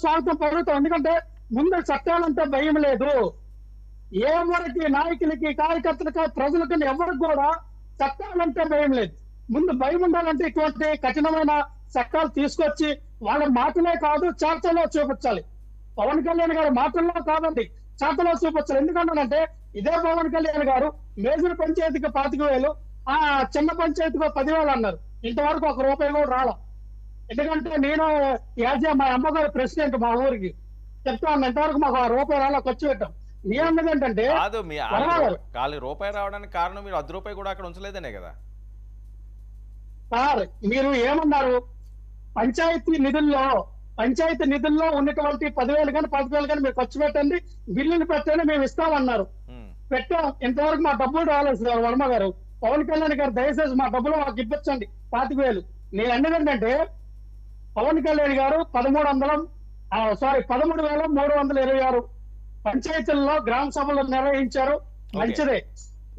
స్వాగతం పలుకుతాం. ఎందుకంటే ముందు చట్టాలంటే భయం లేదు. ఎవరికి నాయకులకి కార్యకర్తలకి ప్రజలకి ఎవరికి కూడా చట్టాలంటే భయం లేదు. ముందు భయం ఉండాలంటే ఇటువంటి కఠినమైన చట్టాలు తీసుకొచ్చి వాళ్ళ మాటలే కాదు చేతల్లో చూపించాలి. పవన్ కళ్యాణ్ గారు మాటల్లో కాదండి, చేతల్లో చూపించాలి. ఎందుకంటానంటే ఇదే పవన్ కళ్యాణ్ గారు మేజర్ పంచాయతీకి 25,000, ఆ చిన్న పంచాయతీకి 10,000 అన్నారు. ఇంతవరకు ₹1 కూడా రాలా. ఎందుకంటే నేను మా అమ్మగారు ప్రెసిడెంట్ మా ఊరికి చెప్తా ఉన్నా, ఇంతవరకు మాకు ₹1 రాలా, ఖర్చు పెట్టాం. నేనన్నది ఏంటంటే కాదు, మీ రూపాయి రావడానికి కారణం మీరు ₹10 కూడా అక్కడ ఉంచలేదనే కదా సార్. మీరు ఏమన్నారు, పంచాయతీ నిధుల్లో ఉన్నటువంటి 10,000 కానీ 15,000 కానీ మీరు ఖర్చు పెట్టండి, బిల్లులు పెట్టండి, మేము ఇస్తామన్నారు. పెట్టాం. ఇంతవరకు మా డబ్బులు రాలేదు సార్. వర్మ గారు, పవన్ కళ్యాణ్ గారు దయచేసి మా డబ్బులు మాకు ఇప్పించండి 25,000. నేను అన్నది ఏంటంటే పవన్ కళ్యాణ్ గారు 13,326 పంచాయతీల్లో గ్రామ సభలు నిర్వహించారు. మంచిదే.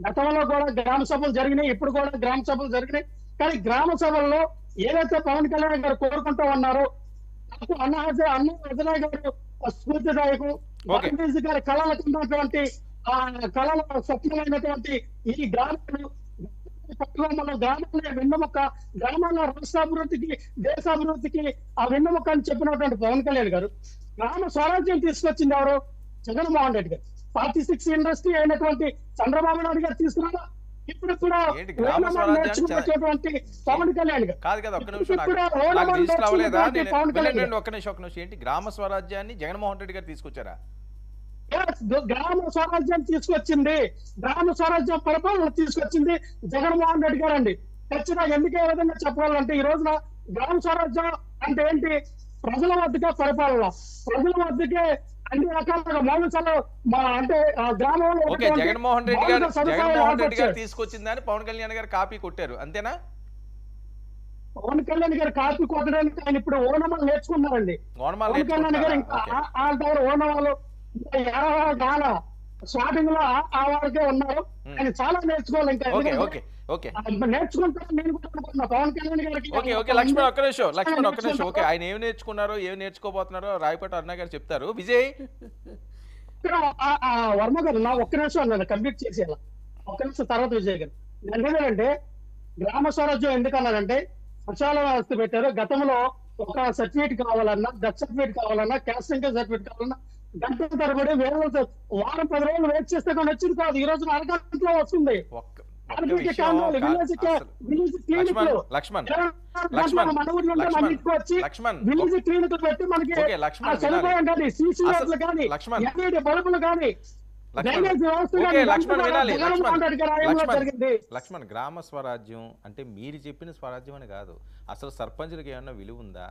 గతంలో కూడా గ్రామ సభలు జరిగినాయి, ఇప్పుడు కూడా గ్రామ సభలు జరిగినాయి. కానీ గ్రామ సభల్లో ఏదైతే పవన్ కళ్యాణ్ గారు కోరుకుంటూ ఉన్నారో, అన్న అజయ్ గారు స్ఫూర్తిదాయకు, గాంధీజీ గారి కళలకు ఉన్నటువంటి కళల స్వప్నమైనటువంటి ఈ గ్రామాలు మన గ్రామాల వెన్నెముక, గ్రామాల రాష్ట్రాభివృద్ధికి దేశాభివృద్ధికి ఆ వెన్నెముక అని చెప్పినటువంటి పవన్ కళ్యాణ్ గారు గ్రామ స్వరాజ్యం తీసుకొచ్చింది ఎవరు? జగన్మోహన్ రెడ్డి గారు. 46 ఇండస్ట్రీ అయినటువంటి చంద్రబాబు నాయుడు గారు తీసుకున్నారా? ఇప్పుడు కూడా నేర్చుకున్నటువంటి పవన్ కళ్యాణ్ గారు కాదు కదా. ఒక్క నిమిషం, ఏంటి గ్రామ స్వరాజ్యాన్ని జగన్మోహన్ రెడ్డి గారు తీసుకొచ్చారా? గ్రామ స్వరాజ్యం తీసుకొచ్చింది, గ్రామ స్వరాజ్యం పరిపాలన తీసుకొచ్చింది జగన్మోహన్ రెడ్డి గారు అండి. ఖచ్చితంగా ఎందుకే విధంగా చెప్పాలంటే ఈ రోజున గ్రామ స్వరాజ్యం అంటే ఏంటి? ప్రజల వద్దకే పరిపాలన, ప్రజల వద్దకే అన్ని రకాలుగా మౌలికలు అంటే గ్రామంలో జగన్మోహన్ రెడ్డి గారు తీసుకొచ్చిందని పవన్ కళ్యాణ్ గారు కాపీ కొట్టారు, అంతేనా? పవన్ కళ్యాణ్ గారు కాపీ కొట్టడానికి ఆయన ఇప్పుడు ఓనమాలు నేర్చుకున్నారండి. పవన్ కళ్యాణ్ గారు ఇంకా ఓనమాలు స్టార్టింగ్ లో ఆ వారికే ఉన్నారు. ఆయన చాలా నేర్చుకోవాలి. ఇంకా నేర్చుకుంటారు. నేను కూడా అనుకుంటున్నా పవన్ కళ్యాణ్ గారికి. లక్ష్మణ్ ఒక్క నిమిషం. ఓకే, ఆయన ఏమి నేర్చుకున్నారో ఏమి నేర్చుకోబోతున్నారో రాయపాటి అరుణ గారు చెప్తారు. విజయ్ వర్మ గారు నా ఒక్క నిమిషం అన్నాను, కంప్లీట్ చేసేయాల. ఒక్క నిమిషం తర్వాత విజయ్ గారు. ఎందుకంటే గ్రామ స్వరాజ్యం ఎందుకన్నారంటే సచివాలయ వ్యవస్థ పెట్టారు. గతంలో ఒక సర్టిఫికేట్ కావాలన్నా, డెత్ సర్టిఫికేట్ కావాలన్నా, క్యాస్ట్ ఇన్కమ్ సర్టిఫికేట్ కావాలన్నా గంటల తరబడి వారం 10 రోజులు వెయిట్ చేస్తే కానీ వచ్చింది కాదు. ఈ రోజు అరగంటలో వస్తుంది. విలేజ్ క్లినిక్ పెట్టి మనకి సదుపాయం కానీ, సీసీ రోడ్లు కానీ, ఎల్ఈడి బల్బులు కానీ, లక్ష్మణ్, గ్రామ స్వరాజ్యం అంటే మీరు చెప్పిన స్వరాజ్యం అని కాదు. అసలు సర్పంచులకు ఏమన్నా విలువ ఉందా?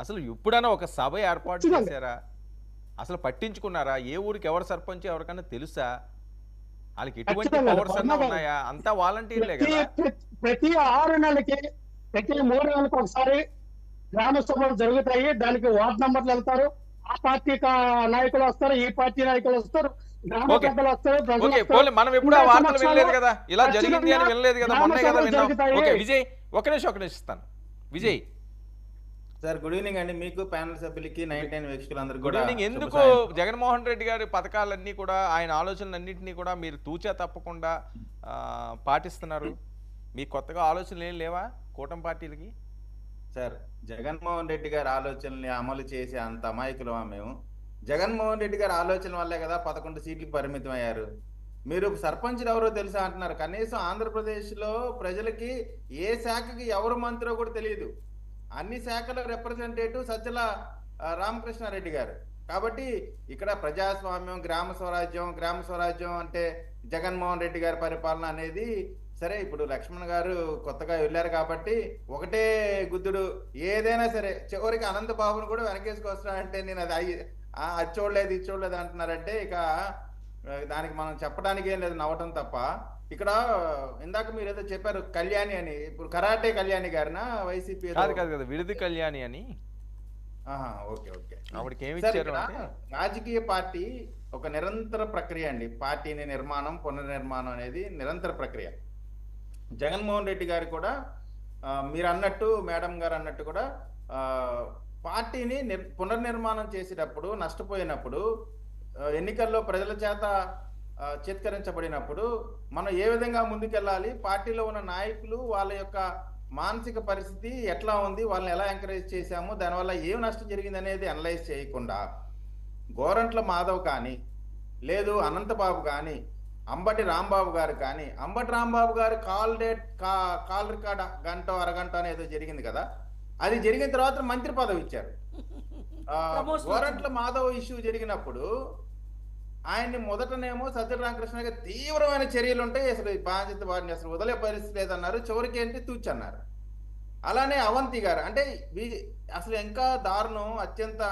అసలు ఎప్పుడైనా ఒక సభ ఏర్పాటు చేశారా? అసలు పట్టించుకున్నారా? ఏ ఊరికి ఎవరు సర్పంచ్ ఎవరికన్నా తెలుసా? వాళ్ళకి ఎటువంటి పవర్స్ అన్నా ఉన్నాయా? అంతా వాలంటీర్లే కదా. ప్రతి 6 నెలలకి, ప్రతి 3 నెలలకు ఒకసారి గ్రామ సభలు జరుగుతాయి. దానికి వార్డు నంబర్లు వెళ్తారు. ఆ పార్టీ నాయకులు వస్తారు, ఈ పార్టీ నాయకులు వస్తారు, గ్రామ పెద్దలు వస్తారు. మనం ఎప్పుడు ఆ వార్తలు వినలేదు కదా, ఇలా జరిగింది అని వినలేదు కదా, మొన్నే కదా విన్నాం. విజయ్ ఒక్క నిమిషం ఇస్తాను. విజయ్ సార్, గుడ్ ఈవినింగ్ అండి. మీకు ప్యానల్ సభ్యులకి 99 వీక్షకులందరికీ గుడ్ ఈవినింగ్. ఎందుకు జగన్మోహన్ రెడ్డి గారి పథకాలన్నీ కూడా, ఆయన ఆలోచనలన్నింటినీ కూడా మీరు తూచా తప్పకుండా పాటిస్తున్నారు? మీకు కొత్తగా ఆలోచనలు ఏం లేవా కూటమి పార్టీలకి? సార్, జగన్మోహన్ రెడ్డి గారి ఆలోచనల్ని అమలు చేసే అంత అమాయకులమా మేము? జగన్మోహన్ రెడ్డి గారి ఆలోచన వల్లే కదా 11 సీట్లకు పరిమితం అయ్యారు. మీరు సర్పంచ్లు ఎవరో తెలుసా అంటున్నారు. కనీసం ఆంధ్రప్రదేశ్లో ప్రజలకి ఏ శాఖకి ఎవరు మంత్రో కూడా తెలియదు. అన్ని శాఖల రిప్రజెంటేటివ్ సజ్జల రామకృష్ణారెడ్డి గారు. కాబట్టి ఇక్కడ ప్రజాస్వామ్యం, గ్రామ స్వరాజ్యం అంటే జగన్మోహన్ రెడ్డి గారి పరిపాలన అనేది సరే. ఇప్పుడు లక్ష్మణ్ గారు కొత్తగా వెళ్ళారు కాబట్టి ఒకటే గుద్దుడు, ఏదైనా సరే చివరికి అనంతబాబును కూడా వెనకేసుకొస్తానంటే నేను అది చూడలేదు ఇది చూడలేదు అంటున్నారంటే ఇక దానికి మనం చెప్పడానికి ఏం లేదు, నవ్వటం తప్ప. ఇక్కడ ఇందాక మీరు ఏదో చెప్పారు కళ్యాణి అని, ఇప్పుడు కరాటే కళ్యాణి గారినా వైసీపీ కదా విడిది కళ్యాణి అని. Okay okay. రాజకీయ పార్టీ ఒక నిరంతర ప్రక్రియ అండి. పార్టీని నిర్మాణం, పునర్నిర్మాణం అనేది నిరంతర ప్రక్రియ. జగన్మోహన్ రెడ్డి గారు కూడా మీరు అన్నట్టు, మేడం గారు అన్నట్టు కూడా పార్టీని పునర్నిర్మాణం చేసేటప్పుడు నష్టపోయినప్పుడు ఎన్నికల్లో ప్రజల చేత చిత్కరించబడినప్పుడు మనం ఏ విధంగా ముందుకెళ్ళాలి, పార్టీలో ఉన్న నాయకులు వాళ్ళ యొక్క మానసిక పరిస్థితి ఎట్లా ఉంది, వాళ్ళని ఎలా ఎంకరేజ్ చేశాము, దానివల్ల ఏం నష్టం జరిగింది అనేది అనలైజ్ చేయకుండా గోరంట్ల మాధవ్ కానీ లేదు అనంతబాబు కానీ అంబటి రాంబాబు గారు కానీ, అంబటి రాంబాబు గారు కాల్ రికార్డ్ గంట అరగంట అనేది జరిగింది కదా, అది జరిగిన తర్వాత మంత్రి పదవి ఇచ్చారు. గోరంట్ల మాధవ్ ఇష్యూ జరిగినప్పుడు ఆయన్ని మొదటనేమో సజ్జల రామకృష్ణ గారు తీవ్రమైన చర్యలు ఉంటాయి, అసలు బాధ్యత వారిని అసలు వదిలే పరిస్థితి లేదన్నారు, చివరికి ఏంటి తూచన్నారు. అలానే అవంతి గారు అంటే అసలు ఇంకా దారుణం, అత్యంత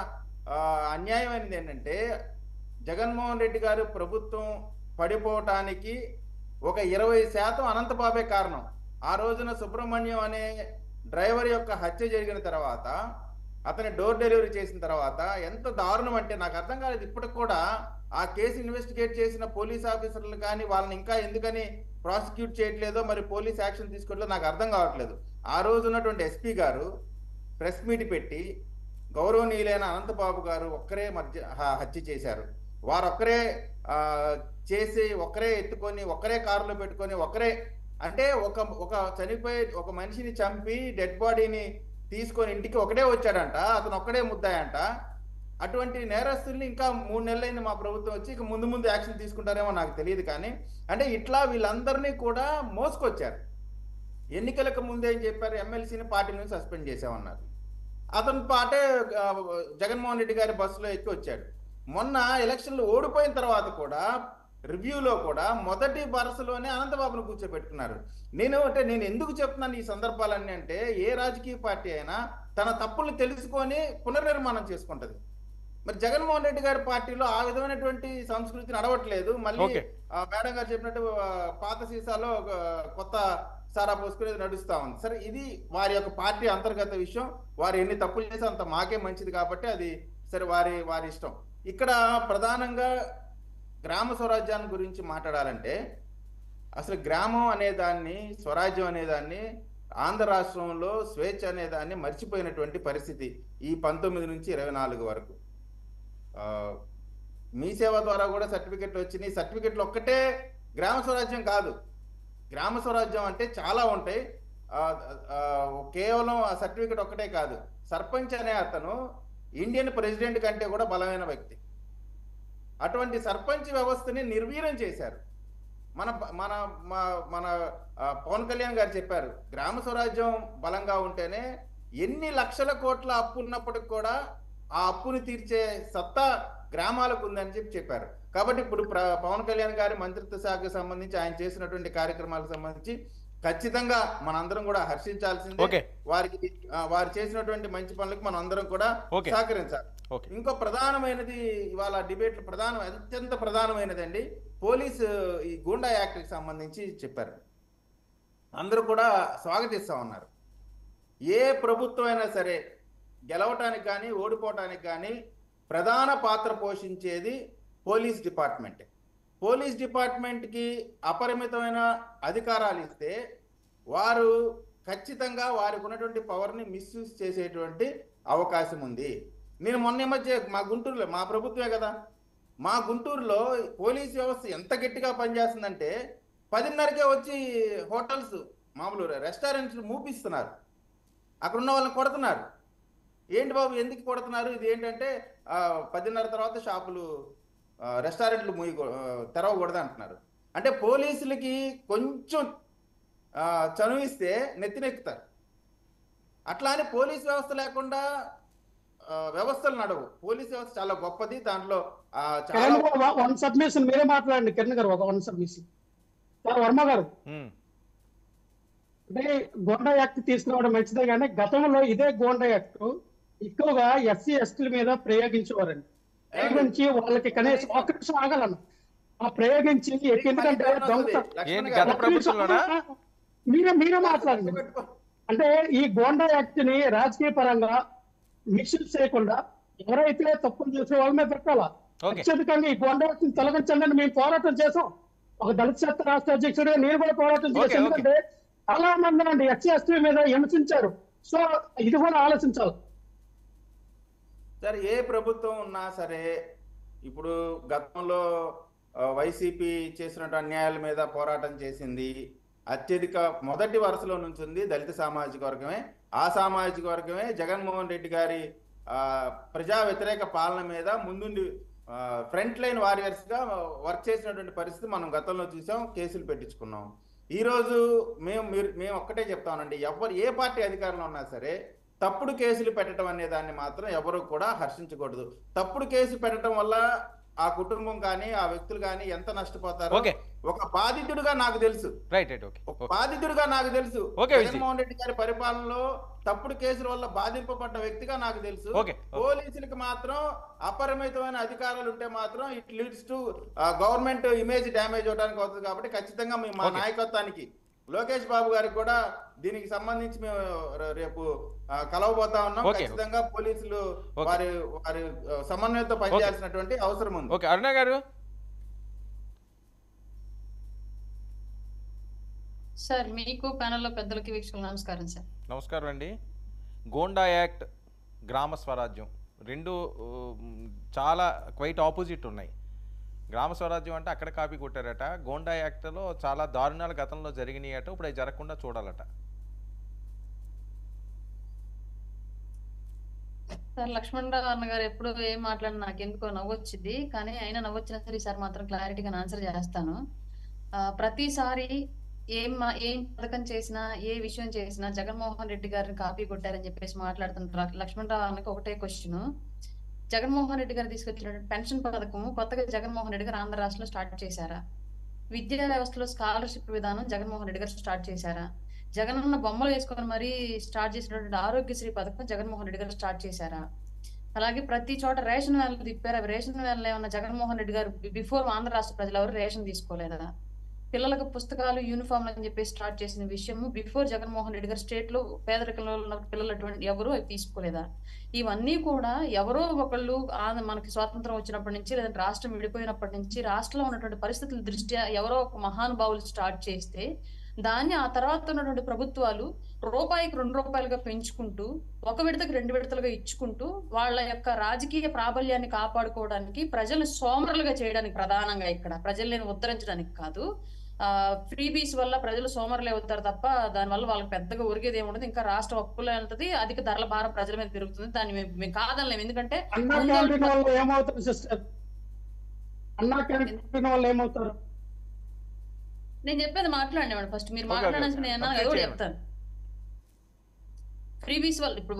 అన్యాయమైనది ఏంటంటే జగన్మోహన్ రెడ్డి గారు ప్రభుత్వం పడిపోవటానికి ఒక 20% అనంతబాబే కారణం. ఆ రోజున సుబ్రహ్మణ్యం అనే డ్రైవర్ యొక్క హత్య జరిగిన తర్వాత అతని డోర్ డెలివరీ చేసిన తర్వాత ఎంత దారుణం అంటే నాకు అర్థం కాలేదు ఇప్పటికి కూడా. ఆ కేసు ఇన్వెస్టిగేట్ చేసిన పోలీస్ ఆఫీసర్లు కానీ వాళ్ళని ఇంకా ఎందుకని ప్రాసిక్యూట్ చేయట్లేదో, మరి పోలీస్ యాక్షన్ తీసుకోవట్లేదో నాకు అర్థం కావట్లేదు. ఆ రోజు ఉన్నటువంటి ఎస్పీ గారు ప్రెస్ మీట్ పెట్టి గౌరవనీయులైన అనంతబాబు గారు ఒక్కరే హత్య చేశారు, వారొక్కరే చేసి ఒక్కరే ఎత్తుకొని ఒక్కరే కారులో పెట్టుకొని ఒక్కరే అంటే ఒక చనిపోయి ఒక మనిషిని చంపి డెడ్ బాడీని తీసుకొని ఇంటికి ఒకటే వచ్చాడంట, అతను ఒక్కడే ముద్దాయంట. అటువంటి నేరస్తుల్ని ఇంకా 3 నెలలైంది మా ప్రభుత్వం వచ్చి, ఇక ముందు యాక్షన్ తీసుకుంటారేమో నాకు తెలియదు. కానీ అంటే ఇట్లా వీళ్ళందరినీ కూడా మోసుకొచ్చారు. ఎన్నికలకు ముందే ఏం చెప్పారు, ఎమ్మెల్సీని పార్టీ నుంచి సస్పెండ్ చేసామన్నారు. అతని పాటే జగన్మోహన్ రెడ్డి గారి బస్సులో ఎక్కి వచ్చాడు. మొన్న ఎలక్షన్లు ఓడిపోయిన తర్వాత కూడా రివ్యూలో కూడా మొదటి వరుసలోనే అనంతబాబును కూర్చోబెట్టుకున్నారు. నేను ఎందుకు చెప్తున్నాను ఈ సందర్భాలన్నీ అంటే, ఏ రాజకీయ పార్టీ అయినా తన తప్పులు తెలుసుకొని పునర్నిర్మాణం చేసుకుంటది. మరి జగన్మోహన్ రెడ్డి గారి పార్టీలో ఆ విధమైనటువంటి సంస్కృతిని అడవట్లేదు. మళ్ళీ మేడం గారు చెప్పినట్టు పాత సీసాలో కొత్త సారా పోసుకునేది నడుస్తా ఉంది. సరే, ఇది వారి యొక్క పార్టీ అంతర్గత విషయం. వారు ఎన్ని తప్పులు చేస్తే అంత మాకే మంచిది కాబట్టి అది సరే, వారి ఇష్టం. ఇక్కడ ప్రధానంగా గ్రామ స్వరాజ్యాన్ని గురించి మాట్లాడాలంటే, అసలు గ్రామం అనేదాన్ని, స్వరాజ్యం అనేదాన్ని, ఆంధ్ర రాష్ట్రంలో స్వేచ్ఛ అనేదాన్ని మర్చిపోయినటువంటి పరిస్థితి ఈ 19 నుంచి 24 వరకు. మీ సేవ ద్వారా కూడా సర్టిఫికెట్లు వచ్చినాయి. సర్టిఫికెట్లు ఒక్కటే గ్రామ స్వరాజ్యం కాదు. గ్రామ స్వరాజ్యం అంటే చాలా ఉంటాయి. కేవలం ఆ సర్టిఫికెట్ ఒక్కటే కాదు. సర్పంచ్ అనే అతను ఇండియన్ ప్రెసిడెంట్ కంటే కూడా బలమైన వ్యక్తి. అటువంటి సర్పంచ్ వ్యవస్థని నిర్వీర్యం చేశారు. మన మన మన పవన్ కళ్యాణ్ గారు చెప్పారు, గ్రామ స్వరాజ్యం బలంగా ఉంటేనే ఎన్ని లక్షల కోట్ల అప్పు ఉన్నప్పటికి కూడా ఆ అప్పుని తీర్చే సత్తా గ్రామాలకు ఉందని చెప్పారు. కాబట్టి ఇప్పుడు పవన్ కళ్యాణ్ గారి మంత్రిత్వ శాఖకు సంబంధించి ఆయన చేసినటువంటి కార్యక్రమాలకు సంబంధించి ఖచ్చితంగా మనందరం కూడా హర్షించాల్సిందే. వారు చేసినటువంటి మంచి పనులకు మనం అందరం కూడా సహకరించాలి. ఇంకో ప్రధానమైనది ఇవాళ డిబేట్ అత్యంత ప్రధానమైనది అండి, పోలీసు ఈ గూండా యాక్ట్ కి సంబంధించి చెప్పారు. అందరూ కూడా స్వాగతిస్తా ఉన్నారు. ఏ ప్రభుత్వం అయినా సరే గెలవటానికి కానీ ఓడిపోవటానికి కానీ ప్రధాన పాత్ర పోషించేది పోలీస్ డిపార్ట్మెంట్. పోలీస్ డిపార్ట్మెంట్కి అపరిమితమైన అధికారాలు ఇస్తే వారు ఖచ్చితంగా వారికి ఉన్నటువంటి పవర్ని మిస్యూజ్ చేసేటువంటి అవకాశం ఉంది. నేను మొన్న మధ్య మా గుంటూరులో, మా ప్రభుత్వమే కదా, మా గుంటూరులో పోలీస్ వ్యవస్థ ఎంత గట్టిగా పనిచేస్తుందంటే 10:30కే వచ్చి హోటల్స్, మామూలు రెస్టారెంట్స్ మూపిస్తున్నారు. అక్కడ ఉన్న వాళ్ళని కొడుతున్నారు. ఏంటి బాబు ఎందుకు కొడుతున్నారు? ఇది ఏంటంటే 10:30 తర్వాత షాపులు, రెస్టారెంట్లు తెరవకూడదు అంటున్నారు. అంటే పోలీసులకి కొంచెం చనువిస్తే నెత్తినెక్కుతారు. అట్లా అని పోలీస్ వ్యవస్థ లేకుండా వ్యవస్థలు నడవు. పోలీస్ వ్యవస్థ చాలా గొప్పది. దాంట్లో వన్ సబ్మిషన్ మీరే మాట్లాడండి కిరణ్ గారు. ఒక వన్ సబ్మిషన్ వర్మ గారు, అంటే గోండా యాక్ట్ తీసుకురావడం మంచిదే, కానీ గతంలో ఇదే గోండా యాక్ట్ ఎక్కువగా ఎస్సీ ఎస్టీల మీద ప్రయోగించేవారండి. ప్రయోగించి వాళ్ళకి కనీసం ఒక నిమిషం ఆగలను ఆ ప్రయోగించి, ఎందుకంటే మీరే మాట్లాడండి. అంటే ఈ గోండా యాక్ట్ ని రాజకీయ పరంగా మిక్స్ చేయకుండా ఎవరైతే తప్పులు చేసే వాళ్ళ మీద పెట్టాలా. అత్యధికంగా ఈ గోండా యాక్ట్ ని తొలగించండి అని మేము పోరాటం చేసాం. ఒక దళిత శాస్త్ర రాష్ట్ర అధ్యక్షుడిగా నేను కూడా పోరాటం చేశాను. ఎందుకంటే చాలా మంది అండి ఎస్సీ ఎస్టీ మీద హింసించారు. సో ఇది కూడా ఆలోచించాలి. సరే ఏ ప్రభుత్వం ఉన్నా సరే ఇప్పుడు గతంలో వైసీపీ చేసినటువంటి అన్యాయాల మీద పోరాటం చేసింది, అత్యధిక మొదటి వరుసలో నుంచింది దళిత సామాజిక వర్గమే. ఆ సామాజిక వర్గమే జగన్మోహన్ రెడ్డి గారి ప్రజా వ్యతిరేక పాలన మీద ముందుండి ఫ్రంట్ లైన్ వారియర్స్ గా వర్క్ చేసినటువంటి పరిస్థితి మనం గతంలో చూసాం, కేసులు పెట్టించుకున్నాం. ఈ రోజు మేము ఒక్కటే చెప్తామండి, ఎవరు ఏ పార్టీ అధికారంలో ఉన్నా సరే తప్పుడు కేసులు పెట్టడం అనే దాన్ని మాత్రం ఎవరు కూడా హర్షించకూడదు. తప్పుడు కేసు పెట్టడం వల్ల ఆ కుటుంబం కానీ ఆ వ్యక్తులు కానీ ఎంత నష్టపోతారో ఒక బాధితుడిగా నాకు తెలుసు. బాధితుడిగా నాకు తెలుసు. జగన్మోహన్ రెడ్డి గారి పరిపాలనలో తప్పుడు కేసుల వల్ల బాధింపబడ్డ వ్యక్తిగా నాకు తెలుసు. పోలీసులకు మాత్రం అపరిమితమైన అధికారాలు ఉంటే మాత్రం it leads to government image damage అవడానికి అవుతుంది. కాబట్టి ఖచ్చితంగా మా నాయకత్వానికి లోకేష్ బాబు గారికి కూడా దీనికి సంబంధించి మేము రేపు కలవబోతా ఉన్నాం. ఖచ్చితంగా పోలీసులు వారి సమన్వయంతో పనిచేయాల్సినటువంటి అవసరం ఉంది. ఓకే అరుణ గారు. సార్ మీకు ప్యానెల్లో పెద్దలకి వీక్షకులకు నమస్కారం సార్. నమస్కారం అండి. గోండా యాక్ట్, గ్రామ స్వరాజ్యం రెండు చాలా క్వైట్ ఆపోజిట్ ఉన్నాయి. గ్రామ స్వరాజ్యం అంటే అక్కడ కాపీ కొట్టారట, గోండా యాక్ట్లో చాలా దారుణాలు గతంలో జరిగినాయి అట, ఇప్పుడు అవి జరగకుండా చూడాలట. సార్ లక్ష్మణరావు అన్నగారు ఎప్పుడు ఏం మాట్లాడినా నాకు ఎందుకో నవ్వొచ్చింది, కానీ అయినా నవ్వొచ్చినా సరే ఈసారి మాత్రం క్లారిటీగా ఆన్సర్ చేస్తాను. ప్రతిసారి ఏం పథకం చేసినా ఏ విషయం చేసినా జగన్మోహన్ రెడ్డి గారిని కాపీ కొట్టారని చెప్పేసి మాట్లాడుతుంటారు. లక్ష్మణరావు అన్నకి ఒకటే క్వశ్చన్, జగన్మోహన్ రెడ్డి గారు తీసుకొచ్చిన పెన్షన్ పథకం కొత్తగా జగన్మోహన్ రెడ్డి గారు ఆంధ్ర రాష్ట్రంలో స్టార్ట్ చేశారా? విద్యా వ్యవస్థలో స్కాలర్షిప్ విధానం జగన్మోహన్ రెడ్డి గారు స్టార్ట్ చేశారా? జగనన్న బొమ్మలు వేసుకొని మరీ స్టార్ట్ చేసినటువంటి ఆరోగ్యశ్రీ పథకం జగన్మోహన్ రెడ్డి గారు స్టార్ట్ చేశారా? అలాగే ప్రతి చోట రేషన్ వ్యాన్లు తిప్పారు. అవి రేషన్ వ్యాన్లు ఏమన్నా జగన్మోహన్ రెడ్డి గారు బిఫోర్ ఆంధ్ర రాష్ట్ర ప్రజలు ఎవరు రేషన్ తీసుకోలేదా? పిల్లలకు పుస్తకాలు యూనిఫామ్ అని చెప్పేసి స్టార్ట్ చేసిన విషయము బిఫోర్ జగన్మోహన్ రెడ్డి గారు స్టేట్ లో పేదరికంలో ఉన్న పిల్లలు అటువంటి ఎవరు అవి తీసుకోలేదా? ఇవన్నీ కూడా ఎవరో ఒకళ్ళు మనకి స్వాతంత్రం వచ్చినప్పటి నుంచి లేదంటే రాష్ట్రం విడిపోయినప్పటి నుంచి రాష్ట్రంలో ఉన్నటువంటి పరిస్థితుల దృష్ట్యా ఎవరో ఒక మహానుభావులు స్టార్ట్ చేస్తే దాన్ని ఆ తర్వాత ఉన్నటువంటి ప్రభుత్వాలు రూపాయికి 2 రూపాయలుగా పెంచుకుంటూ 1 విడతకి 2 విడతలుగా ఇచ్చుకుంటూ వాళ్ళ యొక్క రాజకీయ ప్రాబల్యాన్ని కాపాడుకోవడానికి ప్రజలు సోమరులుగా చేయడానికి ప్రధానంగా ఇక్కడ ప్రజల్ని ఉద్ధరించడానికి కాదు. ఫ్రీబీస్ వల్ల ప్రజలు సోమరులే అవుతారు తప్ప దానివల్ల వాళ్ళకి పెద్దగా ఒరిగేది ఏముండదు. ఇంకా రాష్ట్రం అప్పులో వెళ్తుంది, అధిక ధరల భారం ప్రజల మీద పెరుగుతుంది. దాన్ని మేము కాదనలేము. ఎందుకంటే నేను చెప్పేది మాట్లాడండి మేడం. ఫస్ట్ మీరు మాట్లాడాల్సిన నేను చెప్తాను. ఫ్రీబీస్ వల్ల ఇప్పుడు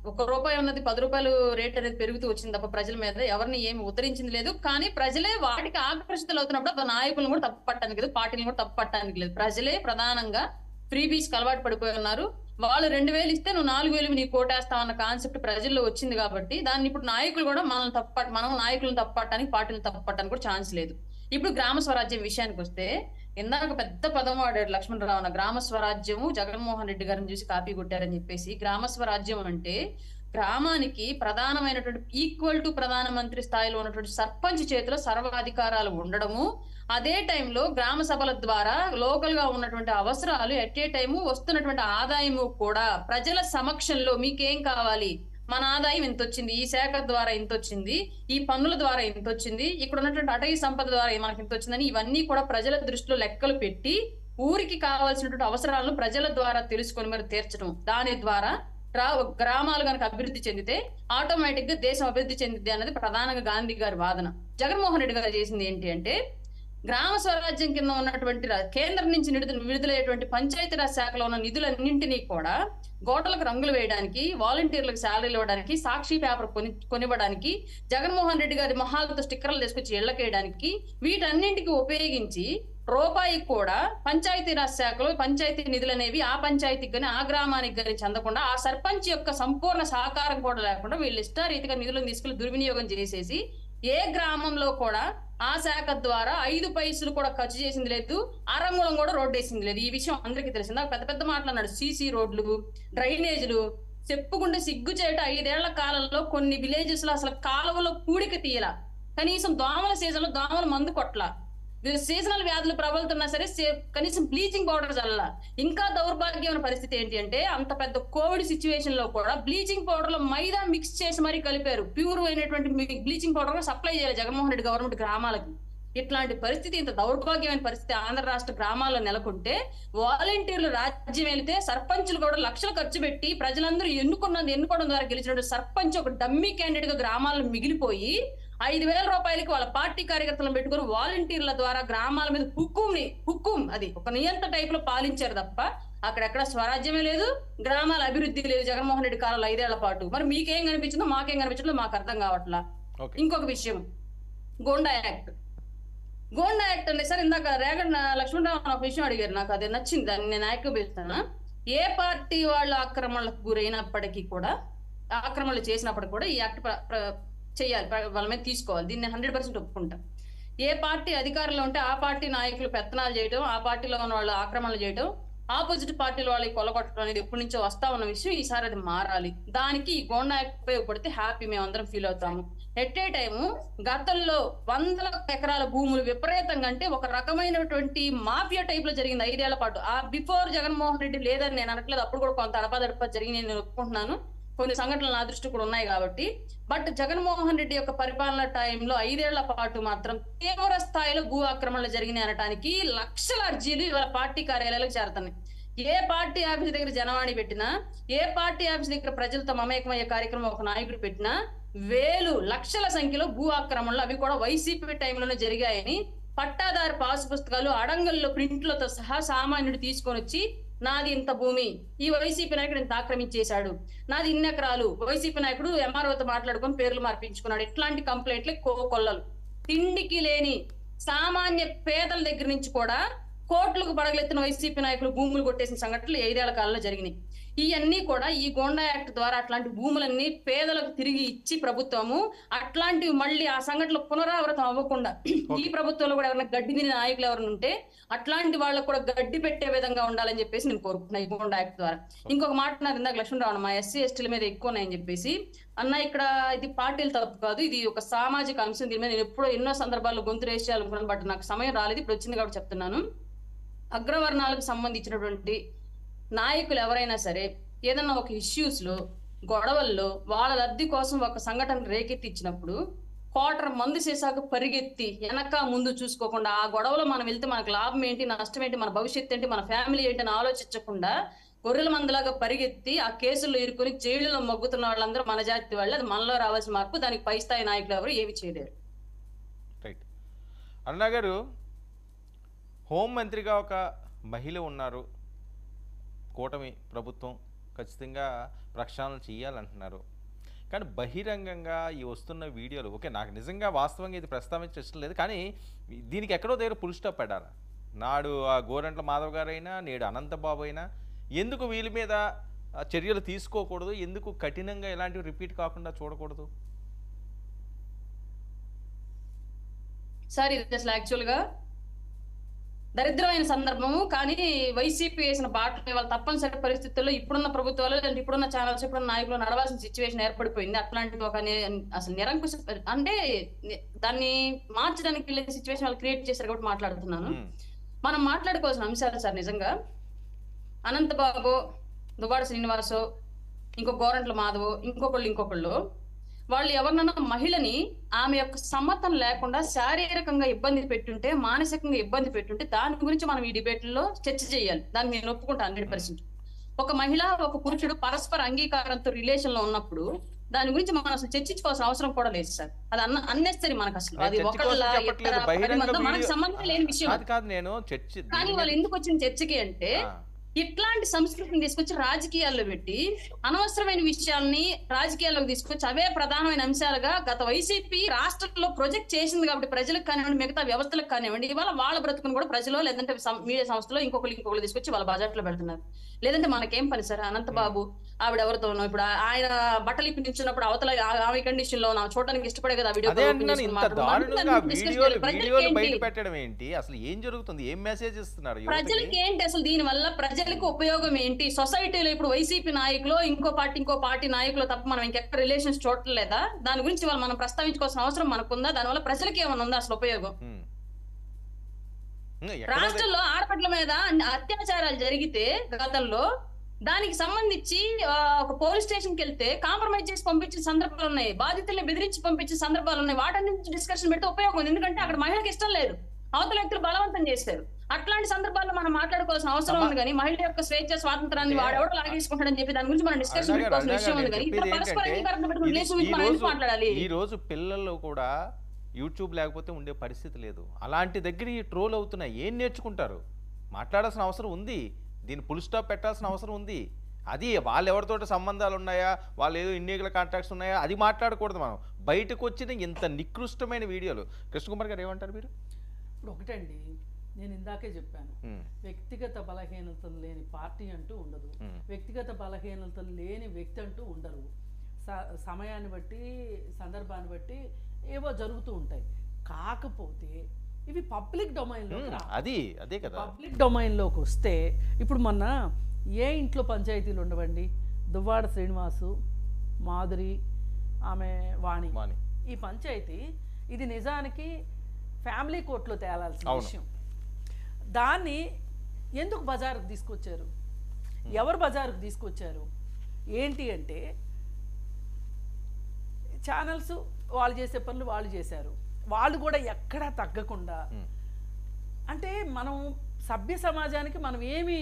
1 రూపాయి ఉన్నది 10 రూపాయలు రేట్ అనేది పెరుగుతూ వచ్చింది తప్ప ప్రజల మీద ఎవరిని ఏమి ఉద్ధరించింది లేదు. కానీ ప్రజలే వాటికి ఆకర్షితులు అవుతున్నప్పుడు నాయకులను కూడా తప్పు పట్టడానికి లేదు, పార్టీలను కూడా తప్పు పట్టడానికి లేదు. ప్రజలే ప్రధానంగా ఫ్రీబీస్ కి అలవాటు పడిపోయి ఉన్నారు. వాళ్ళు 2000 ఇస్తే నువ్వు 4000 నీకు కోటేస్తావు అన్న కాన్సెప్ట్ ప్రజల్లో వచ్చింది కాబట్టి దాన్ని ఇప్పుడు నాయకులు కూడా మనం నాయకులను తప్పట్టడానికి పార్టీలను తప్పట్టడానికి కూడా ఛాన్స్ లేదు. ఇప్పుడు గ్రామ స్వరాజ్యం విషయానికి వస్తే ఇందాక పెద్ద పదం వాడాడు లక్ష్మణరావు, గ్రామ స్వరాజ్యము జగన్మోహన్ రెడ్డి గారిని చూసి కాపీ కొట్టారని చెప్పేసి. గ్రామ స్వరాజ్యం అంటే గ్రామానికి ప్రధానమైనటువంటి ఈక్వల్ టు ప్రధానమంత్రి స్థాయిలో ఉన్నటువంటి సర్పంచ్ చేతిలో సర్వాధికారాలు ఉండడము, అదే టైంలో గ్రామ సభల ద్వారా లోకల్ గా ఉన్నటువంటి అవసరాలు ఎట్ ఏ టైము వస్తున్నటువంటి ఆదాయము కూడా ప్రజల సమక్షంలో మీకేం కావాలి, మన ఆదాయం ఎంత వచ్చింది, ఈ శాఖ ద్వారా ఎంత వచ్చింది, ఈ పన్నుల ద్వారా ఎంత వచ్చింది, ఇక్కడ ఉన్నటువంటి అటవీ సంపద ద్వారా మనకి ఎంత వచ్చిందని ఇవన్నీ కూడా ప్రజల దృష్టిలో లెక్కలు పెట్టి ఊరికి కావాల్సినటువంటి అవసరాలను ప్రజల ద్వారా తెలుసుకొని మరి తీర్చడం, దాని ద్వారా గ్రామాలు కనుక అభివృద్ధి చెందితే ఆటోమేటిక్ గా దేశం అభివృద్ధి చెందిద్ది అన్నది ప్రధానంగా గాంధీ గారి వాదన. జగన్మోహన్ రెడ్డి గారు చేసింది ఏంటి అంటే గ్రామ స్వరాజ్యం కింద ఉన్నటువంటి కేంద్రం నుంచి విడుదలయ్యేటువంటి పంచాయతీరాజ్ శాఖలో ఉన్న నిధులన్నింటినీ కూడా గోటలకు రంగులు వేయడానికి, వాలంటీర్లకు శాలరీలు ఇవ్వడానికి, సాక్షి పేపర్ కొనివ్వడానికి, జగన్మోహన్ రెడ్డి గారి మొహాలతో స్టిక్కర్లు తీసుకొచ్చి ఇళ్లకేయడానికి వీటన్నింటికి ఉపయోగించి రూపాయి కూడా పంచాయతీరాజ్ శాఖలో పంచాయతీ నిధులు అనేవి ఆ పంచాయతీకి కానీ ఆ గ్రామానికి కానీ చెందకుండా ఆ సర్పంచ్ యొక్క సంపూర్ణ సహకారం కూడా లేకుండా వీళ్ళు ఇష్టారీతిగా నిధులను తీసుకెళ్లి దుర్వినియోగం చేసేసి ఏ గ్రామంలో కూడా ఆ శాఖ ద్వారా 5 పైసలు కూడా ఖర్చు చేసింది లేదు, అరంగుళం కూడా రోడ్డు వేసింది లేదు. ఈ విషయం అందరికీ తెలిసింది. పెద్ద పెద్ద మాట్లాడినాడు, సీసీ రోడ్లు, డ్రైనేజీలు చెప్పుకుంటే సిగ్గు చేయట. 5 ఏళ్ల కాలంలో కొన్ని విలేజెస్ లో అసలు కాలువలో పూడిక తీయల, కనీసం దోమల సీజన్ లో దోమల మందు కొట్ల, సీజనల్ వ్యాధులు ప్రబలుతున్నా సరే కనీసం బ్లీచింగ్ పౌడర్ చల్ల. ఇంకా దౌర్భాగ్యమైన పరిస్థితి ఏంటి అంటే అంత పెద్ద కోవిడ్ సిచ్యువేషన్ లో కూడా బ్లీచింగ్ పౌడర్ లో మైదా మిక్స్ చేసి మరీ కలిపారు. ప్యూర్ అయినటువంటి బ్లీచింగ్ పౌడర్ సప్లై చేయాలి జగన్మోహన్ రెడ్డి గవర్నమెంట్ గ్రామాలకి. ఇట్లాంటి పరిస్థితి, ఇంత దౌర్భాగ్యమైన పరిస్థితి ఆంధ్ర రాష్ట్ర గ్రామాల్లో నెలకొంటే వాలంటీర్లు రాజ్యం వెళితే సర్పంచులు కూడా లక్షలు ఖర్చు పెట్టి ప్రజలందరూ ఎన్నుకోవడం ద్వారా గెలిచినటువంటి సర్పంచ్ ఒక డమ్మీ క్యాండిడేట్ గా గ్రామాల్లో మిగిలిపోయి 5,000 రూపాయలకి వాళ్ళ పార్టీ కార్యకర్తలను పెట్టుకుని వాలంటీర్ల ద్వారా గ్రామాల మీద హుక్కుం అది ఒక నియంత్రణ టైప్ లో పాలించారు తప్ప అక్కడెక్కడ స్వరాజ్యమే లేదు, గ్రామాల అభివృద్ధి లేదు జగన్మోహన్ రెడ్డి కాలంలో 5 ఏళ్ల పాటు. మరి మీకేం కనిపించిందో మాకేం కనిపించిందో మాకు అర్థం కావట్లా. ఇంకొక విషయం, గోండా యాక్ట్ అంటే సార్ ఇందాక రేగడ్ లక్ష్మణరావు ఒక విషయం అడిగారు, నాకు అది నచ్చింది, దాన్ని నేను ఏకీభవిస్తాను. ఏ పార్టీ వాళ్ళు ఆక్రమణలకు గురైనప్పటికీ కూడా, ఆక్రమణలు చేసినప్పటికీ కూడా ఈ యాక్ట్ చేయాలి, వాళ్ళ మీద తీసుకోవాలి. దీన్ని 100% ఒప్పుకుంటాం. ఏ పార్టీ అధికారంలో ఉంటే ఆ పార్టీ నాయకులు పెత్తనాలు చేయడం, ఆ పార్టీలో ఉన్న వాళ్ళు ఆక్రమణలు చేయడం, ఆపోజిట్ పార్టీల వాళ్ళకి కొలగొట్టడం అనేది ఎప్పటి నుంచో వస్తా ఉన్న విషయం. ఈసారి అది మారాలి. దానికి ఈ గోండా యాక్ట్ ఉపయోగపడితే హ్యాపీ, మేమందరం ఫీల్ అవుతాము. ఎట్ ఏ టైము గతంలో 100 ఎకరాల భూములు విపరీతంగా, అంటే ఒక రకమైనటువంటి మాఫియా టైప్ లో జరిగింది 5 ఏళ్ల పాటు. ఆ బిఫోర్ జగన్మోహన్ రెడ్డి లేదని నేను అనట్లేదు, అప్పుడు కూడా కొంత అడపాదడపా జరిగింది, నేను ఒప్పుకుంటున్నాను. కొన్ని సంఘటనలు నా దృష్టి కూడా ఉన్నాయి కాబట్టి. బట్ జగన్మోహన్ రెడ్డి యొక్క పరిపాలన టైంలో 5 ఏళ్ల పాటు మాత్రం తీవ్ర స్థాయిలో భూ ఆక్రమణలు జరిగినాయి అనడానికి లక్షల అర్జీలు ఇవాళ పార్టీ కార్యాలయాలకు చేరుతున్నాయి. ఏ పార్టీ ఆఫీస్ దగ్గర జనవాణి పెట్టినా, ఏ పార్టీ ఆఫీస్ దగ్గర ప్రజలతో మమేకమయ్యే కార్యక్రమం ఒక నాయకుడు పెట్టినా వేలు లక్షల సంఖ్యలో భూ ఆక్రమణలు, అవి కూడా వైసీపీ టైంలోనే జరిగాయని పట్టాదారు పాసు పుస్తకాలు అడంగల్లో ప్రింట్లతో సహా సామాన్యుడు తీసుకొని వచ్చి, నాది ఇంత భూమి, ఈ వైసీపీ నాయకుడు ఇంత ఆక్రమించేశాడు, నాది ఇన్ని ఎకరాలు, వైసీపీ నాయకుడు ఎంఆర్ఓతో మాట్లాడుకొని పేర్లు మార్పించుకున్నాడు, ఇట్లాంటి కంప్లైంట్లే కొల్లలు. తిండికి లేని సామాన్య పేదల దగ్గర నుంచి కూడా కోట్లకు పడగలెత్తిన వైసీపీ నాయకులు భూములు కొట్టేసిన సంఘటనలు 5 ఏళ్ల కాలంలో జరిగినాయి. ఇవన్నీ కూడా ఈ గోండా యాక్ట్ ద్వారా అట్లాంటి భూములన్నీ పేదలకు తిరిగి ఇచ్చి ప్రభుత్వము అట్లాంటివి మళ్ళీ ఆ సంఘటనలు పునరావృతం అవ్వకుండా ఈ ప్రభుత్వంలో కూడా ఎవరైనా గడ్డి తిని నాయకులు ఎవరైనా ఉంటే అట్లాంటి వాళ్ళకు కూడా గడ్డి పెట్టే విధంగా ఉండాలని చెప్పేసి నేను కోరుకుంటున్నాను ఈ గోండా యాక్ట్ ద్వారా. ఇంకొక మాట నాకు ఇందాక లక్ష్మణరావు, మా ఎస్సీ ఎస్టీల మీద ఎక్కువ ఉన్నాయని చెప్పేసి అన్న, ఇక్కడ ఇది పార్టీలు తప్పు కాదు, ఇది ఒక సామాజిక అంశం. దీని మీద నేను ఎప్పుడో ఎన్నో సందర్భాల్లో గొంతు రేస్ చేయాలనుకున్నాను, బట్ నాకు సమయం రాలేదు, ఇప్పుడు వచ్చింది కాబట్టి చెప్తున్నాను. అగ్రవర్ణాలకు సంబంధించినటువంటి నాయకులు ఎవరైనా సరే ఏదన్నా ఒక ఇష్యూస్ లో, గొడవల్లో వాళ్ళ లబ్ధి కోసం ఒక సంఘటన రేకెత్తిచ్చినప్పుడు క్వార్టర్ మందు చేశాక పరిగెత్తి వెనక ముందు చూసుకోకుండా ఆ గొడవలో మనం వెళ్తే మనకు లాభం ఏంటి, నష్టం ఏంటి, మన భవిష్యత్తు ఏంటి, మన ఫ్యామిలీ ఏంటి అని ఆలోచించకుండా గొర్రెల మందులాగా పరిగెత్తి ఆ కేసుల్లో ఇరుకొని జైలులో మొగ్గుతున్న వాళ్ళందరూ మన జాతి వాళ్ళు. అది మనలో రావాల్సిన మార్పు. దానికి పై స్థాయి నాయకులు ఎవరు ఏమి చేయలేరు. రైట్. అరుణ గారు, హోంమంత్రిగా ఒక మహిళ ఉన్నారు, కూటమి ప్రభుత్వం ఖచ్చితంగా ప్రక్షాళన చేయాలంటున్నారు. కానీ బహిరంగంగా ఈ వస్తున్న వీడియోలు, ఓకే నాకు నిజంగా వాస్తవంగా ఇది ప్రస్తావించడం లేదు, కానీ దీనికి ఎక్కడో దగ్గర ఫుల్ స్టాప్ పెట్టాలి. నాడు ఆ గోరంట్ల మాధవ్ గారైనా, నేడు అనంతబాబు అయినా ఎందుకు వీళ్ళ మీద చర్యలు తీసుకోకూడదు, ఎందుకు కఠినంగా ఇలాంటివి రిపీట్ కాకుండా చూడకూడదు? సార్ ఇది అసలు యాక్చువల్గా దరిద్రమైన సందర్భము. కానీ వైసీపీ వేసిన బాటలు వాళ్ళ తప్పనిసరి పరిస్థితుల్లో ఇప్పుడున్న ప్రభుత్వాలు, ఇప్పుడున్న ఛానల్స్, ఇప్పుడున్న నాయకులు నడవాల్సిన సిచ్యువేషన్ ఏర్పడిపోయింది. అట్లాంటి ఒక అసలు నిరంకుశ, అంటే దాన్ని మార్చడానికి వెళ్ళే సిచ్యువేషన్ వాళ్ళు క్రియేట్ చేశారు కాబట్టి మాట్లాడుతున్నాను. మనం మాట్లాడుకోవాల్సిన అంశాలు సార్ నిజంగా అనంతబాబు, దువ్వాడ శ్రీనివాసో, ఇంకో గోరంట్ల మాధవో, ఇంకొకళ్ళు వాళ్ళు ఎవరినన్నా మహిళని ఆమె యొక్క సమ్మతం లేకుండా శారీరకంగా ఇబ్బంది పెట్టుంటే, మానసికంగా ఇబ్బంది పెట్టుంటే దాని గురించి మనం ఈ డిబేట్లలో చర్చ చేయాలి. దాన్ని నేను ఒప్పుకుంటాను 100%. ఒక మహిళ ఒక పురుషుడు పరస్పర అంగీకారంతో రిలేషన్ లో ఉన్నప్పుడు దాని గురించి మనం అసలు చర్చించుకోవాల్సిన అవసరం కూడా లేదు సార్. అది అన్నెసరీ మనకు అసలు. అది మనకు సంబంధం లేని విషయం. కానీ వాళ్ళు ఎందుకు వచ్చిన చర్చకి అంటే ఇట్లాంటి సంస్కృతిని తీసుకొచ్చి రాజకీయాల్లో పెట్టి అనవసరమైన విషయాల్ని రాజకీయాల్లోకి తీసుకొచ్చి అవే ప్రధానమైన అంశాలుగా గత వైసీపీ రాష్ట్రంలో ప్రొజెక్ట్ చేసింది. కాబట్టి ప్రజలకు కానివ్వండి, మిగతా వ్యవస్థలకు కానివ్వండి, ఇవాళ వాళ్ళ బ్రతుకును కూడా ప్రజలు లేదంటే మీడియా సంస్థలో ఇంకొకరు తీసుకొచ్చి వాళ్ళ బజార్లో పెడుతున్నారు. లేదంటే మనకేం పని సార్? అనంతబాబు ఆవిడ ఎవరితోనో ఇప్పుడు ఆయన బట్టలు ఇప్పి నిల్చున్నప్పుడు అవతల ఆమె కండిషన్ లో చూడడానికి ఇష్టపడే కదా వీడియో. ప్రజలకి ఏంటి అసలు దీని వల్ల ప్రజలకు ఉపయోగం ఏంటి? సొసైటీలో ఇప్పుడు వైసీపీ నాయకులు ఇంకో పార్టీ నాయకులు తప్ప మనం ఇంకెక్కడ రిలేషన్స్ చూడలేదా? దాని గురించి వాళ్ళు మనం ప్రస్తావించుకోవాల్సిన అవసరం మనకుందా? దానివల్ల ప్రజలకి ఏమైనా ఉందా అసలు ఉపయోగం? ఎక్కడ రాష్ట్రంలో ఆడపట్ల మీద అత్యాచారాలు జరిగితే గతంలో దానికి సంబంధించి ఒక పోలీస్ స్టేషన్ కి వెళ్తే కాంప్రమైజ్ చేసి పంపించిన సందర్భాలు ఉన్నాయి, బాధితుల్ని బెదిరించి పంపించిన సందర్భాలు ఉన్నాయి. వాటన్నింటి డిస్కషన్ పెడితే ఉపయోగం ఉంది. ఎందుకంటే అక్కడ మహిళకి ఇష్టం లేదు, అవతల వ్యక్తులు బలవంతం చేశారు. అట్లాంటి సందర్భాల్లో మనం మాట్లాడుకోవాల్సిన అవసరం ఉంది. కానీ మహిళ యొక్క స్వేచ్ఛ స్వాతంత్రాన్ని వాడెవడో లాగేసుకుంటాడని చెప్పి దాని గురించి మనం డిస్కషన్ పెట్టుకోవాల్సిన విషయం ఉంది. కానీ ఇక్కడ పరస్పర అంగీకారం పెట్టుకుని లేచి గురించి మనం ఎందుకు మాట్లాడాలి? ఈ రోజు పిల్లలు కూడా యూట్యూబ్ లేకపోతే ఉండే పరిస్థితి లేదు. అలాంటి దగ్గర ఈ ట్రోల్ అవుతున్నాయి. ఏం నేర్చుకుంటారు? మాట్లాడాల్సిన అవసరం ఉంది, దీన్ని ఫుల్ స్టాప్ పెట్టాల్సిన అవసరం ఉంది. అది వాళ్ళు ఎవరితోటి సంబంధాలు ఉన్నాయా, వాళ్ళు ఏదో ఇన్లీగల్ కాంటాక్ట్స్ ఉన్నాయా, అది మాట్లాడకూడదు. మనం బయటకు వచ్చిన ఇంత నికృష్టమైన వీడియోలు. కృష్ణకుమార్ గారు ఏమంటారు మీరు? ఇప్పుడు ఒకటండి, నేను ఇందాకే చెప్పాను, వ్యక్తిగత బలహీనతలు లేని పార్టీ అంటూ ఉండదు, వ్యక్తిగత బలహీనతలు లేని వ్యక్తి అంటూ ఉండరు. సమయాన్ని బట్టి సందర్భాన్ని బట్టి ఏవో జరుగుతూ ఉంటాయి. కాకపోతే ఇవి పబ్లిక్ డొమైన్లో, అదే కదా, పబ్లిక్ డొమైన్లోకి వస్తే ఇప్పుడు మొన్న ఏ ఇంట్లో పంచాయతీలు ఉండవండి, దువ్వాడ శ్రీనివాసు, మాధురి, ఆమె వాణి, ఈ పంచాయతీ ఇది నిజానికి ఫ్యామిలీ కోర్టులో తేలాల్సిన విషయం. దాన్ని ఎందుకు బజారుకు తీసుకొచ్చారు? ఎవరు బజారుకు తీసుకొచ్చారు? ఏంటి అంటే ఛానల్స్ వాళ్ళు చేసే పనులు వాళ్ళు చేశారు. వాళ్ళు కూడా ఎక్కడా తగ్గకుండా, అంటే మనం సభ్య సమాజానికి మనం ఏమి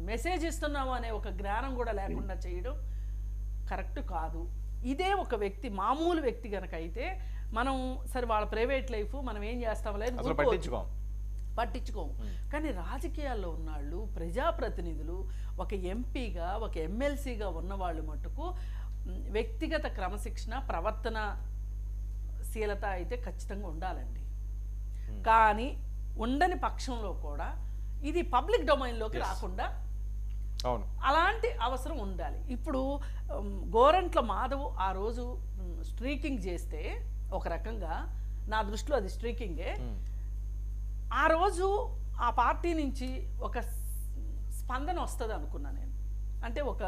మెసేజ్ ఇస్తున్నాము అనే ఒక జ్ఞానం కూడా లేకుండా చేయడం కరెక్ట్ కాదు. ఇదే ఒక వ్యక్తి, మామూలు వ్యక్తి కనుక అయితే మనం సరే వాళ్ళ ప్రైవేట్ లైఫ్ మనం ఏం చేస్తాం లేదు పట్టించుకోము. కానీ రాజకీయాల్లో ఉన్నాళ్ళు, ప్రజాప్రతినిధులు, ఒక ఎంపీగా ఒక ఎమ్మెల్సీగా ఉన్నవాళ్ళు మట్టుకు వ్యక్తిగత క్రమశిక్షణ, ప్రవర్తనశీలత అయితే ఖచ్చితంగా ఉండాలండి. కానీ ఉండని పక్షంలో కూడా ఇది పబ్లిక్ డొమైన్లోకి రాకుండా అలాంటి అవసరం ఉండాలి. ఇప్పుడు గోరంట్ల మాధవ్ ఆ రోజు స్ట్రీకింగ్ చేస్తే ఒక రకంగా నా దృష్టిలో అది స్ట్రీకింగే. ఆ రోజు ఆ పార్టీ నుంచి ఒక స్పందన వస్తుంది అనుకున్నా నేను, అంటే ఒక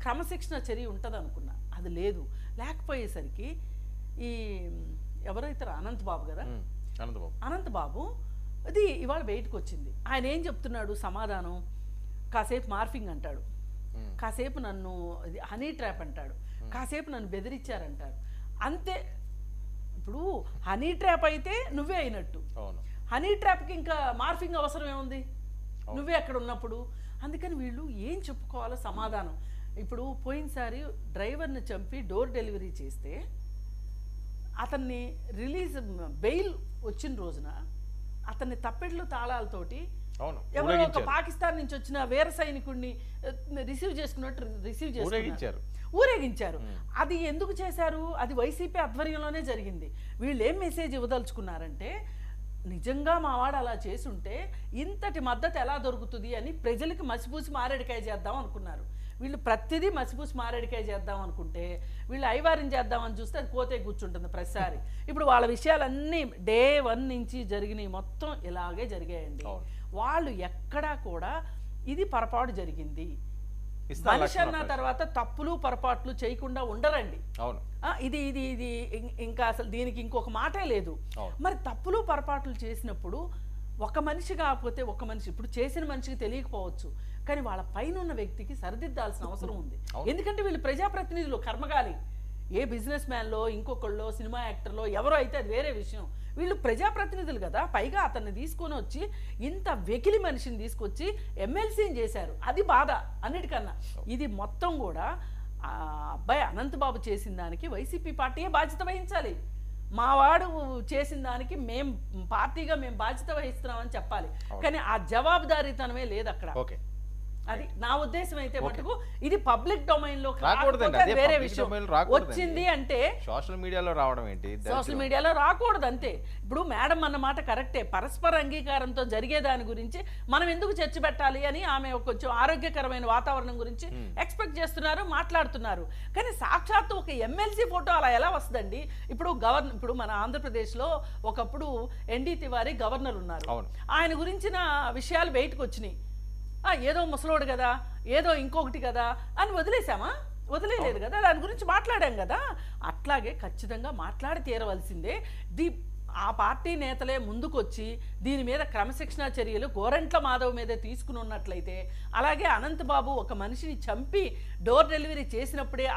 క్రమశిక్షణ చర్య ఉంటుంది అనుకున్నా. అది లేదు. లేకపోయేసరికి ఈ ఎవరైతే అనంతబాబు కదా, అనంతబాబు అది ఇవాళ బయటకు వచ్చింది. ఆయన ఏం చెప్తున్నాడు సమాధానం? కాసేపు మార్ఫింగ్ అంటాడు, కాసేపు నన్ను హనీ ట్రాప్ అంటాడు, కాసేపు నన్ను బెదిరించారంటాడు. అంతే. ఇప్పుడు హనీ ట్రాప్ అయితే నువ్వే అయినట్టు, హనీ ట్రాప్కి ఇంకా మార్ఫింగ్ అవసరం ఏముంది నువ్వే అక్కడ ఉన్నప్పుడు? అందుకని వీళ్ళు ఏం చెప్పుకోవాలో సమాధానం. ఇప్పుడు పోయినసారి డ్రైవర్ని చంపి డోర్ డెలివరీ చేస్తే అతన్ని బెయిల్ వచ్చిన రోజున అతన్ని తప్పెట్లు తాళాలతోటి ఎవరో ఒక పాకిస్తాన్ నుంచి వచ్చిన వీర సైనికుడిని రిసీవ్ చేసుకున్నట్టు ఊరేగించారు. అది ఎందుకు చేశారు? అది వైసీపీ ఆధ్వర్యంలోనే జరిగింది. వీళ్ళు ఏం మెసేజ్ ఇవ్వదలుచుకున్నారంటే, నిజంగా మావాడు అలా చేసుంటే ఇంతటి మద్దతు ఎలా దొరుకుతుంది అని ప్రజలకి మసిపూసి మారేడికాయ చేద్దాం అనుకున్నారు. వీళ్ళు ప్రతిదీ మసిపూసి మారేడికాయ చేద్దాం అనుకుంటే వీళ్ళు ఐవారం చేద్దామని చూస్తే అది కోతే కూర్చుంటుంది ప్రతిసారి. ఇప్పుడు వాళ్ళ విషయాలన్నీ డే 1 నుంచి జరిగినాయి, మొత్తం ఇలాగే జరిగాయండి. వాళ్ళు ఎక్కడా కూడా ఇది పొరపాటు జరిగింది, మనిషి అన్న తర్వాత తప్పులు పొరపాట్లు చేయకుండా ఉండరండి. ఇది ఇది ఇది ఇంకా అసలు దీనికి ఇంకొక మాటే లేదు. మరి తప్పులు పొరపాట్లు చేసినప్పుడు ఒక మనిషి కాకపోతే ఒక మనిషి, ఇప్పుడు చేసిన మనిషికి తెలియకపోవచ్చు, కానీ వాళ్ళ పైన ఉన్న వ్యక్తికి సరిదిద్దాల్సిన అవసరం ఉంది. ఎందుకంటే వీళ్ళు ప్రజాప్రతినిధులు, కర్మగాలి. ఏ బిజినెస్ మ్యాన్లో, ఇంకొకళ్ళో, సినిమా యాక్టర్లో ఎవరో అయితే అది వేరే విషయం. వీళ్ళు ప్రజాప్రతినిధులు కదా. పైగా అతన్ని తీసుకొని వచ్చి ఇంత వెకిలి మనిషిని తీసుకొచ్చి ఎమ్మెల్సీని చేశారు. అది బాధ అన్నిటికన్నా. ఇది మొత్తం కూడా అబ్బాయి అనంతబాబు చేసిన దానికి వైసీపీ పార్టీయే బాధ్యత వహించాలి. మావాడు చేసిన దానికి పార్టీగా మేము బాధ్యత వహిస్తున్నామని చెప్పాలి. కానీ ఆ జవాబుదారీతనమే లేదు అక్కడ. అది నా ఉద్దేశం. అయితే మటుకు ఇది పబ్లిక్ డొమైన్ లో వేరే విషయం. వచ్చింది అంటే సోషల్ మీడియాలో రావడం ఏంటి? సోషల్ మీడియాలో రాకూడదు అంతే. ఇప్పుడు మేడం అన్నమాట కరెక్టే, పరస్పర అంగీకారంతో జరిగే దాని గురించి మనం ఎందుకు చర్చ పెట్టాలి అని ఆమె కొంచెం ఆరోగ్యకరమైన వాతావరణం గురించి ఎక్స్పెక్ట్ చేస్తున్నారు, మాట్లాడుతున్నారు. కానీ సాక్షాత్తు ఒక ఎమ్మెల్సీ ఫోటో అలా ఎలా వస్తుందండి? ఇప్పుడు మన ఆంధ్రప్రదేశ్లో ఒకప్పుడు ఎన్డీ తివారీ గవర్నర్ ఉన్నారు. ఆయన గురించిన విషయాలు బయటకు వచ్చినాయి. ఏదో ముసలోడు కదా, ఏదో ఇంకొకటి కదా అని వదిలేసామా? వదిలేదు కదా. దాని గురించి మాట్లాడాం కదా. అట్లాగే ఖచ్చితంగా మాట్లాడి తీరవలసిందే. ఆ పార్టీ నేతలే ముందుకొచ్చి దీని మీద క్రమశిక్షణా చర్యలు గోరంట్ల మాధవ్ మీదే తీసుకుని ఉన్నట్లయితే, అలాగే అనంతబాబు ఒక మనిషిని చంపి డోర్ డెలివరీ చేసినప్పుడే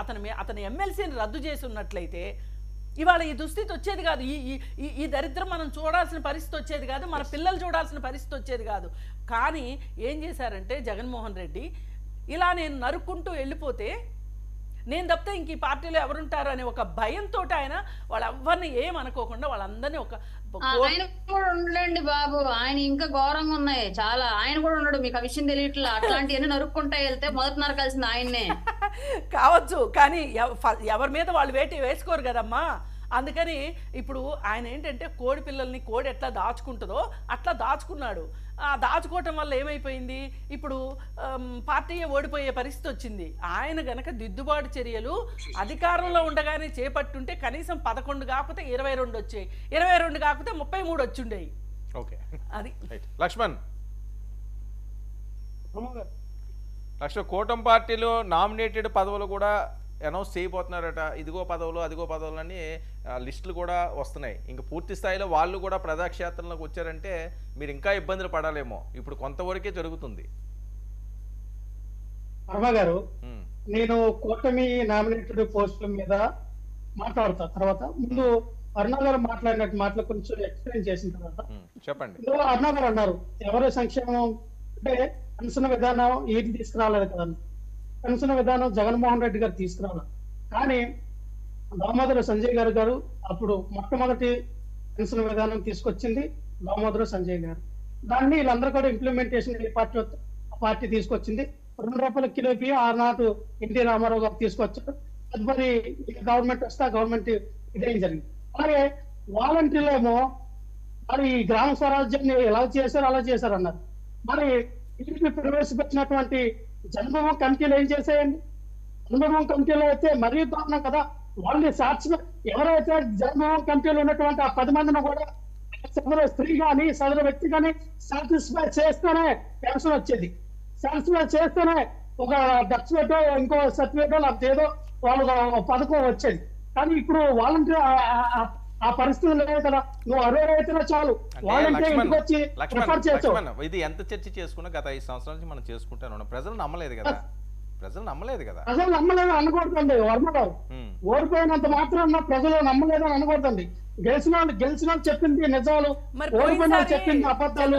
అతని ఎమ్మెల్సీని రద్దు చేసి ఉన్నట్లయితే ఇవాళ ఈ దుస్థితి వచ్చేది కాదు. ఈ దరిద్రం మనం చూడాల్సిన పరిస్థితి వచ్చేది కాదు, మన పిల్లలు చూడాల్సిన పరిస్థితి వచ్చేది కాదు. కానీ ఏం చేశారంటే జగన్మోహన్ రెడ్డి, ఇలా నేను నరుక్కుంటూ వెళ్ళిపోతే నేను తప్పితే ఇంక ఈ పార్టీలో ఎవరుంటారు అనే ఒక భయంతో ఆయన వాళ్ళెవ్వరిని ఏమనుకోకుండా వాళ్ళందరినీ ఒక ఆయన కూడా ఉండలేండి బాబు, ఆయన ఇంకా ఘోరంగా ఉన్నాయి చాలా. ఆయన కూడా ఉండడు, మీకు ఆ విషయం తెలియట్లా. అట్లాంటివన్నీ నరుక్కుంటా వెళ్తే మొదటి నరకాల్సింది ఆయన్నే కావచ్చు. కానీ ఎవరి మీద వాళ్ళు వేటి వేసుకోరు కదమ్మా. అందుకని ఇప్పుడు ఆయన ఏంటంటే కోడి పిల్లల్ని కోడి ఎట్లా దాచుకుంటుందో అట్లా దాచుకున్నాడు. ఆ దాచుకోవటం వల్ల ఏమైపోయింది, ఇప్పుడు పార్టీయే ఓడిపోయే పరిస్థితి వచ్చింది. ఆయన గనక దిద్దుబాటు చర్యలు అధికారంలో ఉండగానే చేపట్టుంటే కనీసం 11 కాకపోతే 22 వచ్చాయి, 22 కాకపోతే 33 వచ్చిండేవి. ఓకే, అది లక్ష్మణ్. కూటమి పార్టీలో నామినేటెడ్ పదవులు కూడా అనౌన్స్ చేయబోతున్నారట. ఇదిగో పదవులు అదిగో పదవులు అని లిస్టులు కూడా వస్తున్నాయి. ఇంకా పూర్తి స్థాయిలో వాళ్ళు కూడా ప్రజాక్షేత్రంలోకి వచ్చారంటే మీరు ఇంకా ఇబ్బందులు పడాలేమో. ఇప్పుడు కొంతవరకే జరుగుతుంది. వర్మ గారు, నేను కూటమి నామినేటెడ్ పోస్టుల మీద మాట్లాడతా. తర్వాత ముందు అరుణ గారు మాట్లాడినట్టు మాటలు కొంచెం ఎక్స్ప్లెయిన్ చేసిన తర్వాత చెప్పండి. అరుణ గారు అన్నారు ఎవరు సంక్షేమం అంటే పెన్షన్ విధానం ఏది తీసుకురాలేదు కదా. పెన్షన్ విధానం జగన్మోహన్ రెడ్డి గారు తీసుకురావాలి. కానీ దామోదర సంజయ్ గారు అప్పుడు మొట్టమొదటి పెన్షన్ విధానం తీసుకొచ్చింది దామోదర సంజయ్ గారు. దాన్ని వీళ్ళందరూ కూడా ఇంప్లిమెంటేషన్ పార్టీ తీసుకొచ్చింది. ₹2 కిలోకి ఆనాడు ఎన్టీ రామారావు గారు తీసుకొచ్చారు. తదుపరి గవర్నమెంట్ వస్తే ఆ గవర్నమెంట్ ఇదేం జరిగింది. అలాగే వాలంటీర్లు ఏమో మరి ఈ గ్రామ స్వరాజ్యాన్ని ఎలా చేశారు అలా చేశారు అన్నారు. మరి ఇంటికి ప్రవేశపెట్టినటువంటి జన్మభూమి కమిటీలు ఏం చేసేయండి? జన్మభూమి కమిటీలో అయితే మరీ దారుణం కదా. వాళ్ళని సాక్షి ఎవరైతే జన్మభూమి కమిటీలో ఉన్నటువంటి ఆ 10 మందిని కూడా సదరు స్త్రీ కానీ సదరు వ్యక్తి కానీ సాటిస్ఫై చేస్తేనే పెన్షన్ వచ్చేది. సాటిస్ఫై చేస్తేనే ఒక డక్స్వేట్ ఇంకో సర్టిఫికేట్ లేకపోతే ఏదో వాళ్ళు పథకం వచ్చేది. కానీ ఇప్పుడు వాలంటీర్ ఆ పరిస్థితులు లేవు కదా. నువ్వు 60 రైతులు చాలు వాలంటీర్ ఇంటికి వచ్చి ప్రిఫర్ చేస్తావు. ఇది ఎంత చర్చ చేసుకున్నా గత 5 సంవత్సరాల నుంచి మనం చేసుకుంటాను. ప్రజలు నమ్మలేదు కదా. ప్రజలు నమ్మలేదు అనకూడదండి వర్మ గారు. ఓడిపోయినంత మాత్రం ప్రజలు నమ్మలేదు అని అనకూడదండి. గెలిచిన వాళ్ళు చెప్పింది నిజాలు, ఓడిపోయిన వాళ్ళు చెప్పింది అబద్ధాలు.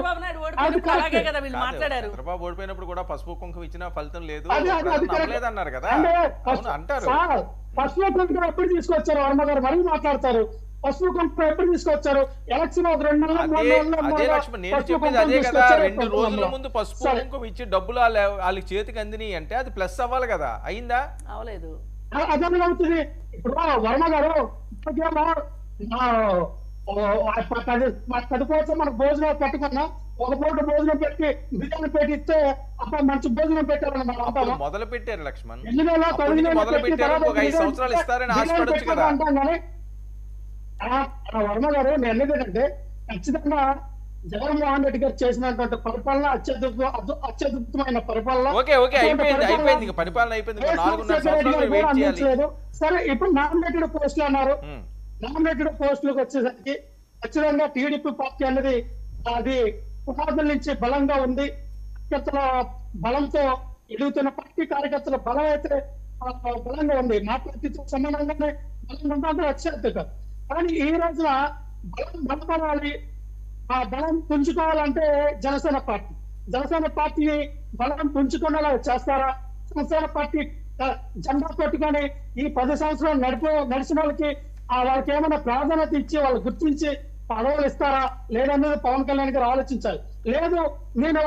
చంద్రబాబు ఓడిపోయినప్పుడు కూడా పసుపు కుంకుమ ఇచ్చిన ఫలితం లేదు అన్నారు కదా అంటారు. పసుపు కుంకుమ ఎప్పుడు తీసుకొచ్చారు వర్మ గారు? మరీ మాట్లాడతారు. పసుపు కుంకుమ ఎప్పుడు తీసుకొచ్చారు? ఎలక్షన్ 2 నెలలు 3 నెలలు నేను చెప్పేది అదే కదా. 2 రోజుల ముందు పసుపు కుంకుమ ఇచ్చి డబ్బులు వాళ్ళకి చేతికి అందినాయి అంటే అది ప్లస్ అవ్వాలి కదా. అయిందా? అవలేదు. అదే అవుతుంది. ఇప్పుడు వర్మ గారు ఇప్పటికేమో 10 కోట్ల మనకు భోజనం పెట్టుకున్నా, ఒక పూట భోజనం పెట్టి బిర్యానీ పెట్టిస్తే అప్పుడు మంచి భోజనం పెట్టారని మొదలు పెట్టారు లక్ష్మణ్. 8 మొదలు పెట్టారు. ఒక 5 సంవత్సరాలు ఇస్తారని ఆశపడొచ్చు కదా అంటాం. కానీ వర్మ గారు నేను ఎందుకంటే ఖచ్చితంగా జగన్మోహన్ రెడ్డి గారు చేసినటువంటి పరిపాలన అత్యద్భుతమైన పరిపాలన. అయిపోయింది పరిపాలన అయిపోయింది. 4.5 సంవత్సరాలు వెయిట్ చేయాలి. సరే, ఇప్పుడు నామినేటెడ్ పోస్టులు అన్నారు. నామినేటెడ్ పోస్టులకు వచ్చేసరికి ఖచ్చితంగా టీడీపీ పార్టీ అనేది అది పునాదుల నుంచి బలంగా ఉంది. కార్యకర్తల బలంతో ఎదుగుతున్న పార్టీ కార్యకర్తల బలం అయితే బలంగా ఉంది. మా పార్టీతో సమానంగానే బలంగా ఉంటే వచ్చేది కాదు. కానీ ఈ రోజున బలం బలపడాలి, ఆ బలం పుంజుకోవాలంటే జనసేన పార్టీ బలం పుంజుకునేలా చేస్తారా? జనసేన పార్టీ జెండా పెట్టుకొని ఈ 10 సంవత్సరాలు నడిచిన వాళ్ళకి ఏమైనా ప్రాధాన్యత ఇచ్చి వాళ్ళు గుర్తించి పదవులు ఇస్తారా లేదన్నది పవన్ కళ్యాణ్ గారు ఆలోచించాలి. లేదు నేను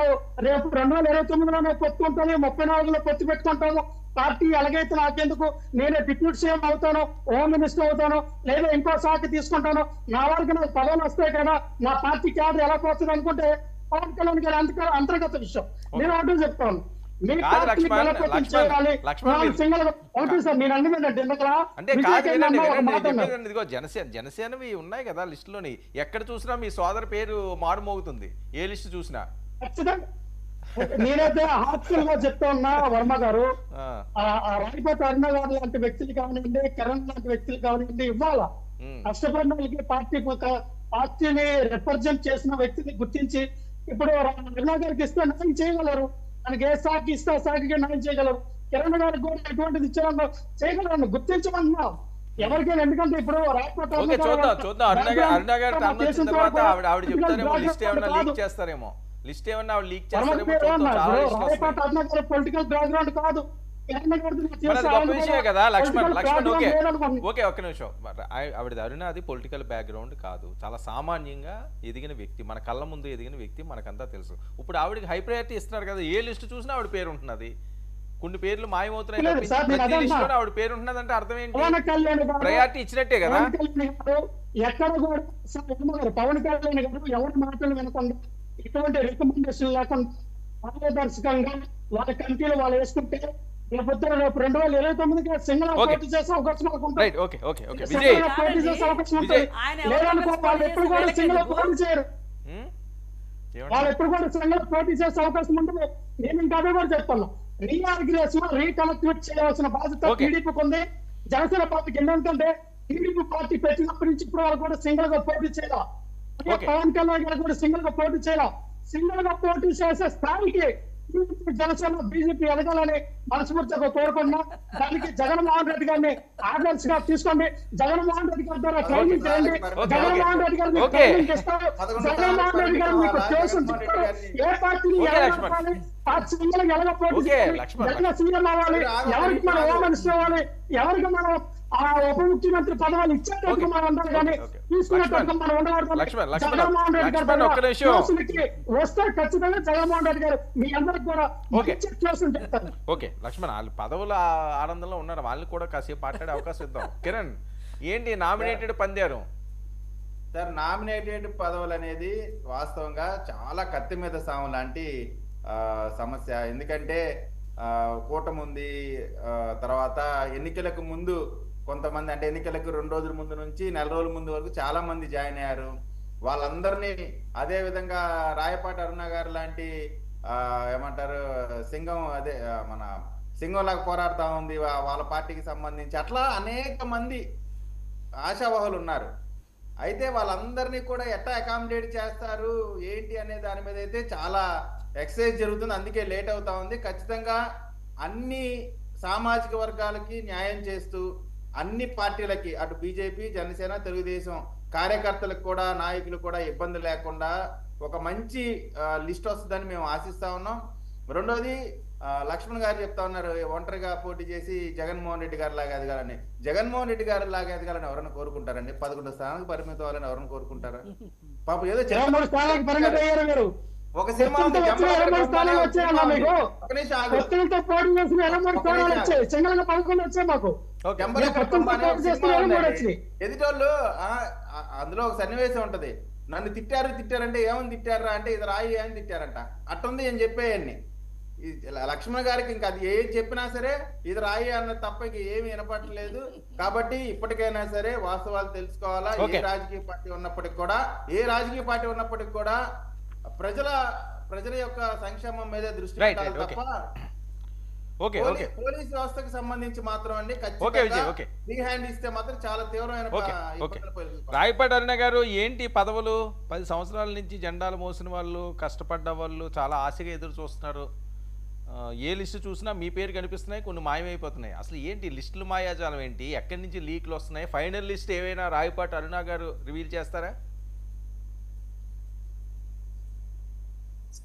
రేపు 2029లోనే పొత్తుకుంటాను, 34లో పొత్తు పెట్టుకుంటాను, పార్టీ ఎలాగైతే నాకెందుకు, నేనే డిప్యూటీ సీఎం అవుతాను, హోమ్ మినిస్టర్ అవుతాను, లేదా ఇంకో శాఖ తీసుకుంటాను, నా వరకు నాకు పదవులు వస్తాయి కదా, నా పార్టీ క్యాడర్ ఎలా పోతుంది అనుకుంటే పవన్ కళ్యాణ్ గారి అంతర్గత విషయం. నేను అంటూ చెప్తాను, జనసేనవి ఉన్నాయి కదా లిస్టులోని. ఎక్కడ చూసినా మీ సోదరు పేరు మారుమోగుతుంది, ఏ లిస్టు చూసినా. నేనైతే హాస్టల్ గా చెప్తా ఉన్నా వర్మ గారు, రాయపతి అరుణ గారు లాంటి వ్యక్తులు కానివ్వండి, కరణ్ లాంటి వ్యక్తులు కానివ్వండి, ఇవ్వాలా కష్టపడిన వాళ్ళకి పార్టీ పార్టీని రిప్రజెంట్ చేసిన వ్యక్తిని గుర్తించి ఇప్పుడు అరుణ గారికి ఇస్తే న్యాయం చేయగలరు. మనకి ఏ శాఖ ఇస్తే ఆ శాఖకి న్యాయం చేయగలరు. కిరణ్ గారికి కూడా ఎటువంటిది ఇచ్చారో చేయగలరు. గుర్తించమన్నాం ఎవరికైనా. ఎందుకంటే ఇప్పుడు ఓకే, చూద్దాం అరుణ గారు టర్న్ వచ్చిన తర్వాత ఆవిడ చెప్తారేమో, లిస్ట్ ఏమన్నా లీక్ చేస్తారేమో, లిస్ట్ ఏమన్నా ఆవిడ లీక్ చేస్తారేమో చూద్దాం. చాలా లిస్టులు వస్తాయి. పొలిటికల్ బ్యాక్గ్రౌండ్ కాదు. గొప్ప విషయమే కదా లక్ష్మణ్. ఓకే ఒక్క నిమిషం. ఆవిడ అరుణ అది పొలిటికల్ బ్యాక్గ్రౌండ్ కాదు, చాలా సామాన్యంగా ఎదిగిన వ్యక్తి, మన కళ్ళ ముందు ఎదిగిన వ్యక్తి, మనకంతా తెలుసు. ఇప్పుడు ఆవిడకి హై ప్రయారిటీ ఇస్తున్నారు కదా, ఏ లిస్టు చూసినా ఆవిడ పేరు ఉంటున్నది. కొన్ని పేర్లు మాయమవుతున్నాయి, ప్రతి లిస్టులో ఆవిడ పేరు ఉంటున్నది అంటే అర్థం ఏంటి? ప్రయారిటీ ఇచ్చినట్టే కదా. ఎక్కడ కూడా పవన్ కళ్యాణ్ గారు ఎవరి మాటలు వినకుండా ఇటువంటి రికమెండేషన్ లేకుండా పారదర్శకంగా వాళ్ళ కమిటీలు వాళ్ళు వేసుకుంటే రేపు 2029 సింగిల్ పోటీ చేసే అవకాశం ఉంటుంది. పోటీ చేసే అవకాశం ఉంటుంది. లేదనుకో వాళ్ళు ఎప్పుడు కూడా సింగిల్ పోటీ చేయరు. వాళ్ళు ఎప్పుడు కూడా సింగిల్ పోటీ చేసే అవకాశం ఉంటుంది. నేను ఇంకా అదే కూడా చెప్తాను. రీఆర్గనైజేషన్ రీకనెక్ట్ చేయాల్సిన బాధ్యత టీడీపీకి ఉంది, జనసేన పార్టీకి. ఎందుకంటే టీడీపీ పార్టీ పెట్టినప్పటి నుంచి ఇప్పుడు వాళ్ళు కూడా సింగిల్ గా పోటీ చేయాలి. పవన్ కళ్యాణ్ గారు కూడా సింగిల్ గా పోటీ చేయాలి. సింగిల్ గా పోటీ చేసే స్థాయికి జనసేన బీజేపీ ఎదగాలని మనస్ఫూర్తిగా కోరుకున్నా. దానికి జగన్మోహన్ రెడ్డి గారిని ఆదర్శంగా తీసుకోండి. జగన్మోహన్ రెడ్డి గారి ద్వారా ట్రైనింగ్ చేయండి. జగన్మోహన్ రెడ్డి గారు మీకు ట్రైనింగ్ ఇస్తారు. జగన్మోహన్ రెడ్డి గారు మీకు చేసిన చెప్తారు. ఏ పార్టీని ఎలాగొట్టాలి, ఆ సింగిల్ ఎలాగ పోటీ చేయాలి, ఎట్లా సీఎం అవ్వాలి, ఎవరికి మనం హోమ్ మినిస్టర్ అవ్వాలి, ఎవరికి మనం ఆ ఉప ముఖ్యమంత్రి పదవులు ఇచ్చేటట్టుగా మనం ఉండాలి, కానీ తీసుకునేటట్టుగా మనం ఉండకూడదు. జగన్మోహన్ రెడ్డి గారు వస్తే ఖచ్చితంగా జగన్మోహన్ రెడ్డి గారు మీ అందరికి కూడా చెప్తారు. ఓకే లక్ష్మణ్, వాళ్ళు పదవుల ఆనందంలో ఉన్నారు, వాళ్ళని కూడా కాసేపు మాట్లాడే అవకాశం ఇద్దాం. కిరణ్, ఏంటి నామినేటెడ్ పందారు? సార్, నామినేటెడ్ పదవులు అనేది వాస్తవంగా చాలా కత్తి మీద సాము లాంటి సమస్య. ఎందుకంటే కూటమి ఉంది, తర్వాత ఎన్నికలకు ముందు కొంతమంది, అంటే ఎన్నికలకు 2 రోజుల ముందు నుంచి 4 రోజుల ముందు వరకు చాలా మంది జాయిన్ అయ్యారు. వాళ్ళందరినీ అదే విధంగా రాయపాటి అరుణ గారు లాంటి ఏమంటారు సింగం, అదే మన సింగంలాగా పోరాడుతూ ఉంది వాళ్ళ పార్టీకి సంబంధించి, అట్లా అనేక మంది ఆశావాహులు ఉన్నారు. అయితే వాళ్ళందరినీ కూడా ఎట్లా అకామిడేట్ చేస్తారు ఏంటి అనే దాని మీద అయితే చాలా ఎక్సర్సైజ్ జరుగుతుంది. అందుకే లేట్ అవుతా ఉంది. ఖచ్చితంగా అన్ని సామాజిక వర్గాలకి న్యాయం చేస్తూ అన్ని పార్టీలకి, అటు బీజేపీ, జనసేన, తెలుగుదేశం కార్యకర్తలకు కూడా, నాయకులు కూడా ఇబ్బంది లేకుండా ఒక మంచి లిస్ట్ వస్తుందని మేము ఆశిస్తా ఉన్నాం. రెండోది, లక్ష్మణ్ గారు చెప్తా ఉన్నారు ఒంటరిగా పోటీ చేసి జగన్మోహన్ రెడ్డి గారి లాగా ఎదగాలని. జగన్మోహన్ రెడ్డి గారి లాగా ఎదగాలని ఎవరైనా కోరుకుంటారండి? 11 స్థానాలకు పరిమితం అవ్వాలని ఎవరైనా కోరుకుంటారా? పాపం ఏదో ఒక సినిమా ఎదుటోళ్ళు అందులో ఒక సన్నివేశం ఉంటది, నన్ను తిట్టారంటే ఏమని తిట్టారా అంటే ఇది రాయి అని తిట్టారంట. అట్టుంది అని చెప్పేయన్ని. లక్ష్మణ్ గారికి ఇంకా అది ఏం చెప్పినా సరే ఇది రాయి అన్న తప్ప ఇంక ఏమి వినపట్టలేదు. కాబట్టి ఇప్పటికైనా సరే వాస్తవాలు తెలుసుకోవాలా. ఏ రాజకీయ పార్టీ ఉన్నప్పటికీ కూడా ప్రజల యొక్క సంక్షేమం మీద దృష్టి పెట్టాలి తప్ప పోలీస్ వ్యవస్థకు సంబంధించి మాత్రం అండి ఫ్రీ హ్యాండ్ ఇస్తే మాత్రం చాలా తీవ్రమైన. రాయపాటి అరుణ గారు, ఏంటి పదవులు? 10 సంవత్సరాల నుంచి జెండాలు మోసిన వాళ్ళు, కష్టపడ్డ వాళ్ళు చాలా ఆశగా ఎదురు చూస్తున్నారు. ఏ లిస్టు చూసినా మీ పేరు కనిపిస్తున్నాయి, కొన్ని మాయమైపోతున్నాయి. అసలు ఏంటి లిస్టులు మాయాజాలం ఏంటి? ఎక్కడి నుంచి లీక్లు వస్తున్నాయి? ఫైనల్ లిస్ట్ ఏవైనా రాయపాటి అరుణ గారు రివీల్ చేస్తారా?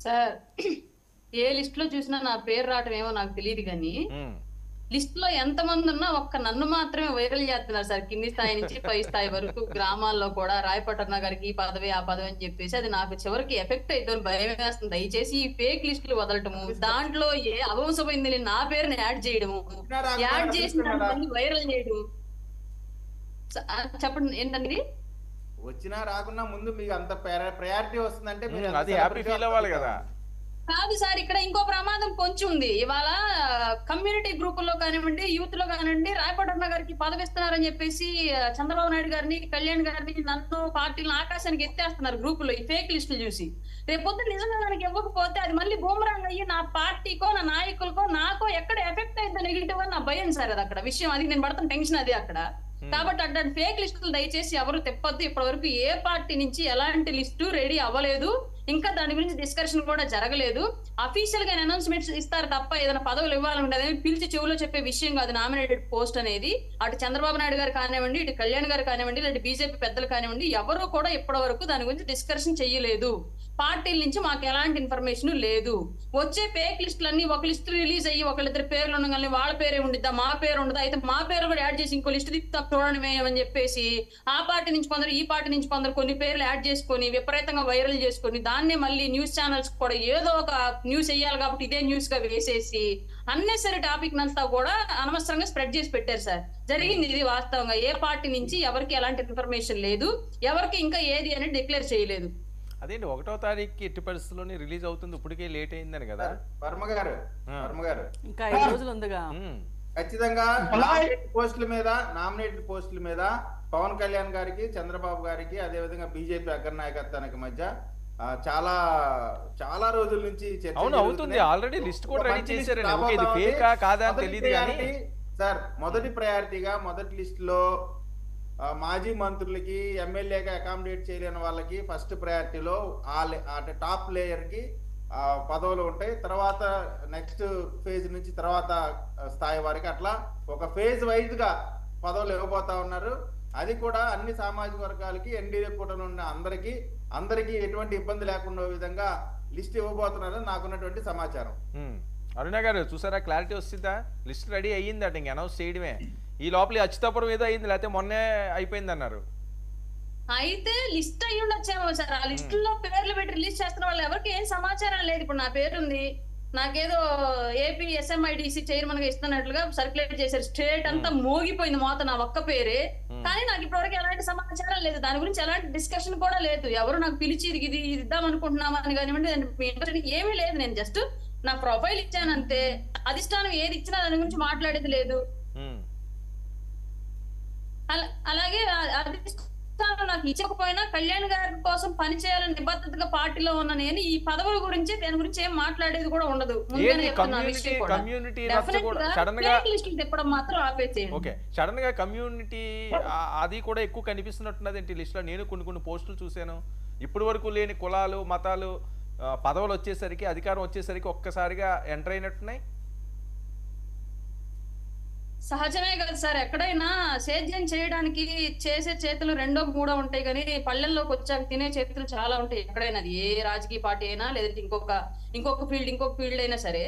సార్, ఏ లిస్ట్ లో చూసినా నా పేరు రావటం ఏమో నాకు తెలియదు, కానీ లిస్ట్ లో ఎంత మంది ఉన్నా ఒక్క నన్ను మాత్రమే వైరల్ చేస్తున్నారు సార్. కింది స్థాయి నుంచి పై స్థాయి వరకు గ్రామాల్లో కూడా రాయపాటి అరుణ గారికి ఈ పదవి ఆ పదవి అని చెప్పేసి అది నాకు చివరికి ఎఫెక్ట్ అవుతుంది, భయం వేస్తుంది. దయచేసి ఈ ఫేక్ లిస్టులు వదలటము, దాంట్లో ఏ అవంశమైంది నా పేరుని యాడ్ చేయడము, యాడ్ చేసిన వైరల్ చేయడం. చెప్పండి ఏంటండి? వచ్చినా రాకున్నా ముందు మీకు అంత ప్రయారిటీ వస్తుందంటే కాదు సార్. ఇక్కడ ఇంకో ప్రమాదం కొంచెం ఉంది. ఇవాళ కమ్యూనిటీ గ్రూపుల్లో కానివ్వండి, యూత్ లో కానివ్వండి, రాయపాటి అరుణ గారికి పదవి ఇస్తున్నారని చెప్పేసి చంద్రబాబు నాయుడు గారిని, కళ్యాణ్ గారిని, నన్ను, పార్టీలను ఆకాశానికి ఎత్తేస్తున్నారు గ్రూపుల్లో ఈ ఫేక్ లిస్టులు చూసి. రేపొద్దు నిజంగా దానికి ఇవ్వకపోతే అది మళ్ళీ బూమరాంగ్ అయ్యి నా పార్టీకో, నా నాయకులకో, నాకో ఎక్కడ ఎఫెక్ట్ అయితే నెగిటివ్ అని నా భయం సార్. అది అక్కడ విషయం, అది నేను పడుతున్న టెన్షన్ అది అక్కడ. కాబట్టి అట్లాంటి ఫేక్ లిస్టులు దయచేసి ఎవరు తెప్పొద్దు. ఇప్పటి వరకు ఏ పార్టీ నుంచి ఎలాంటి లిస్టు రెడీ అవ్వలేదు, ఇంకా దాని గురించి డిస్కషన్ కూడా జరగలేదు. అఫీషియల్ గా అనౌన్స్మెంట్స్ ఇస్తారు తప్ప ఏదైనా పదవులు ఇవ్వాలంటే పిలిచి చెవులో చెప్పే విషయం కాదు నామినేటెడ్ పోస్ట్ అనేది. అటు చంద్రబాబు నాయుడు గారు కానివ్వండి, ఇటు కళ్యాణ్ గారు కానివ్వండి, లేదా బీజేపీ పెద్దలు కానివ్వండి, ఎవరు కూడా ఇప్పటి వరకు దాని గురించి డిస్కషన్ చెయ్యలేదు. పార్టీల నుంచి మాకు ఎలాంటి ఇన్ఫర్మేషన్ లేదు. వచ్చే ఫేక్ లిస్టులన్నీ ఒక లిస్ట్ రిలీజ్ అయ్యి ఒకళ్ళిద్దరు పేర్లు ఉండగానే వాళ్ళ పేరే ఉండిద్దా, మా పేరు ఉండదా, అయితే మా పేరు కూడా యాడ్ చేసి ఇంకో లిస్ట్ చూడండి మేమని చెప్పేసి ఆ పార్టీ నుంచి కొందరు ఈ పార్టీ నుంచి కొందరు కొన్ని పేర్లు యాడ్ చేసుకొని విపరీతంగా వైరల్ చేసుకొని దాన్నే మళ్ళీ న్యూస్ ఛానల్స్ కూడా ఏదో ఒక న్యూస్ వేయాలి కాబట్టి ఇదే న్యూస్ గా వేసేసి అన్నెసరీ టాపిక్ అంతా కూడా అనవసరంగా స్ప్రెడ్ చేసి పెట్టారు సార్. జరిగింది ఇది వాస్తవంగా. ఏ పార్టీ నుంచి ఎవరికి ఎలాంటి ఇన్ఫర్మేషన్ లేదు, ఎవరికి ఇంకా ఏది అనేది డిక్లేర్ చేయలేదు. అదేంటి 1వ తారీఖుకి ఎట్టి పరిస్థితుల్లోనే రిలీజ్ అవుతుంది, ఇప్పటికే లేట్ అయిందని కదా వర్మ గారు ఇంకా 5 రోజులు ఉందిగా. ఖచ్చితంగా నామినేటెడ్ పోస్టుల మీద పవన్ కళ్యాణ్ గారికి, చంద్రబాబు గారికి, అదే విధంగా బీజేపీ అగ్రనాయకత్వానికి మధ్య చాలా చాలా రోజుల నుంచి చర్చ అవుతుంది. ఆల్రెడీ లిస్ట్ కూడా రెడీ చేశారండి. ఇది ఫేకా కాదా అని తెలియదు కానీ సార్ మొదటి ప్రయారిటీగా మొదటి లిస్ట్ లో మాజీ మంత్రులకి, ఎమ్మెల్యేగా అకామిడేట్ చేయలేని వాళ్ళకి ఫస్ట్ ప్రయారిటీలో టాప్ లేయర్ కి పదవులు ఉంటాయి. తర్వాత నెక్స్ట్ ఫేజ్ నుంచి తర్వాత స్థాయి వారికి అట్లా ఒక ఫేజ్ వైజ్ గా పదవులు ఇవ్వబోతా ఉన్నారు. అది కూడా అన్ని సామాజిక వర్గాలకి, ఎన్డీఏ కూటమిలో ఉన్న అందరికీ ఎటువంటి ఇబ్బంది లేకుండా విధంగా లిస్ట్ ఇవ్వబోతున్నారని నాకున్నటువంటి సమాచారం. అరుణ గారు చూసారా, క్లారిటీ వస్తుందా? లిస్ట్ రెడీ అయ్యిందట, ఇంక అనౌన్స్ చేయడమే. ఈ లోపల అచ్యుతాపురం ఏదో అయింది, లేకపోతే మొన్నే అయిపోయింది అన్నారు. అయితే లిస్ట్ అయ్యి ఉండొచ్చేమో సార్. ఆ లిస్ట్ లో పేర్లు పెట్టి రిలీజ్ చేస్తున్న వాళ్ళు ఎవరికి ఏం సమాచారం లేదు. ఇప్పుడు నా పేరుంది, నాకేదో ఏపీ ఎస్ఎంఐడిసి చైర్మన్ గా ఇస్తున్నట్లుగా సర్క్యులేట్ చేశారు. స్టేట్ అంతా మోగిపోయింది మోత నా ఒక్క పేరే. కానీ నాకు ఇప్పటివరకు ఎలాంటి సమాచారం లేదు, దాని గురించి ఎలాంటి డిస్కషన్ కూడా లేదు. ఎవరు నాకు పిలిచి ఇది ఇద్దాం అనుకుంటున్నామా అని కానివ్వండి ఏమీ లేదు. నేను జస్ట్ నా ప్రొఫైల్ ఇచ్చాను అంతే. అధిష్టానం ఏది ఇచ్చినా దాని గురించి మాట్లాడేది లేదు. అలాగే నాకు ఇచ్చకపోయినా కళ్యాణ్ గారి కోసం పనిచేయాలని నిబద్ధతగా పార్టీలో ఉన్న నేను ఈ పదవుల గురించి దాని గురించి ఏం మాట్లాడేది కూడా ఉండదు. తిప్పడం మాత్రం ఆపేసేయండి. సడన్ గా కమ్యూనిటీ అది కూడా ఎక్కువ కనిపిస్తున్నట్టున్నది ఏంటి లిస్ట్ లో. నేను కొన్ని పోస్టులు చూశాను. ఇప్పటి వరకు లేని కులాలు, మతాలు పదవులు వచ్చేసరికి, అధికారం వచ్చేసరికి ఒక్కసారిగా ఎంటర్ అయినట్టున్నాయి. సహజమే కదా సార్. ఎక్కడైనా సేద్యం చేయడానికి చేసే చేతులు 2, 3 ఉంటాయి, కానీ పల్లెల్లోకి వచ్చాక తినే చేతులు చాలా ఉంటాయి. ఎక్కడైనా అది ఏ రాజకీయ పార్టీ అయినా, లేదంటే ఇంకొక ఫీల్డ్ అయినా సరే,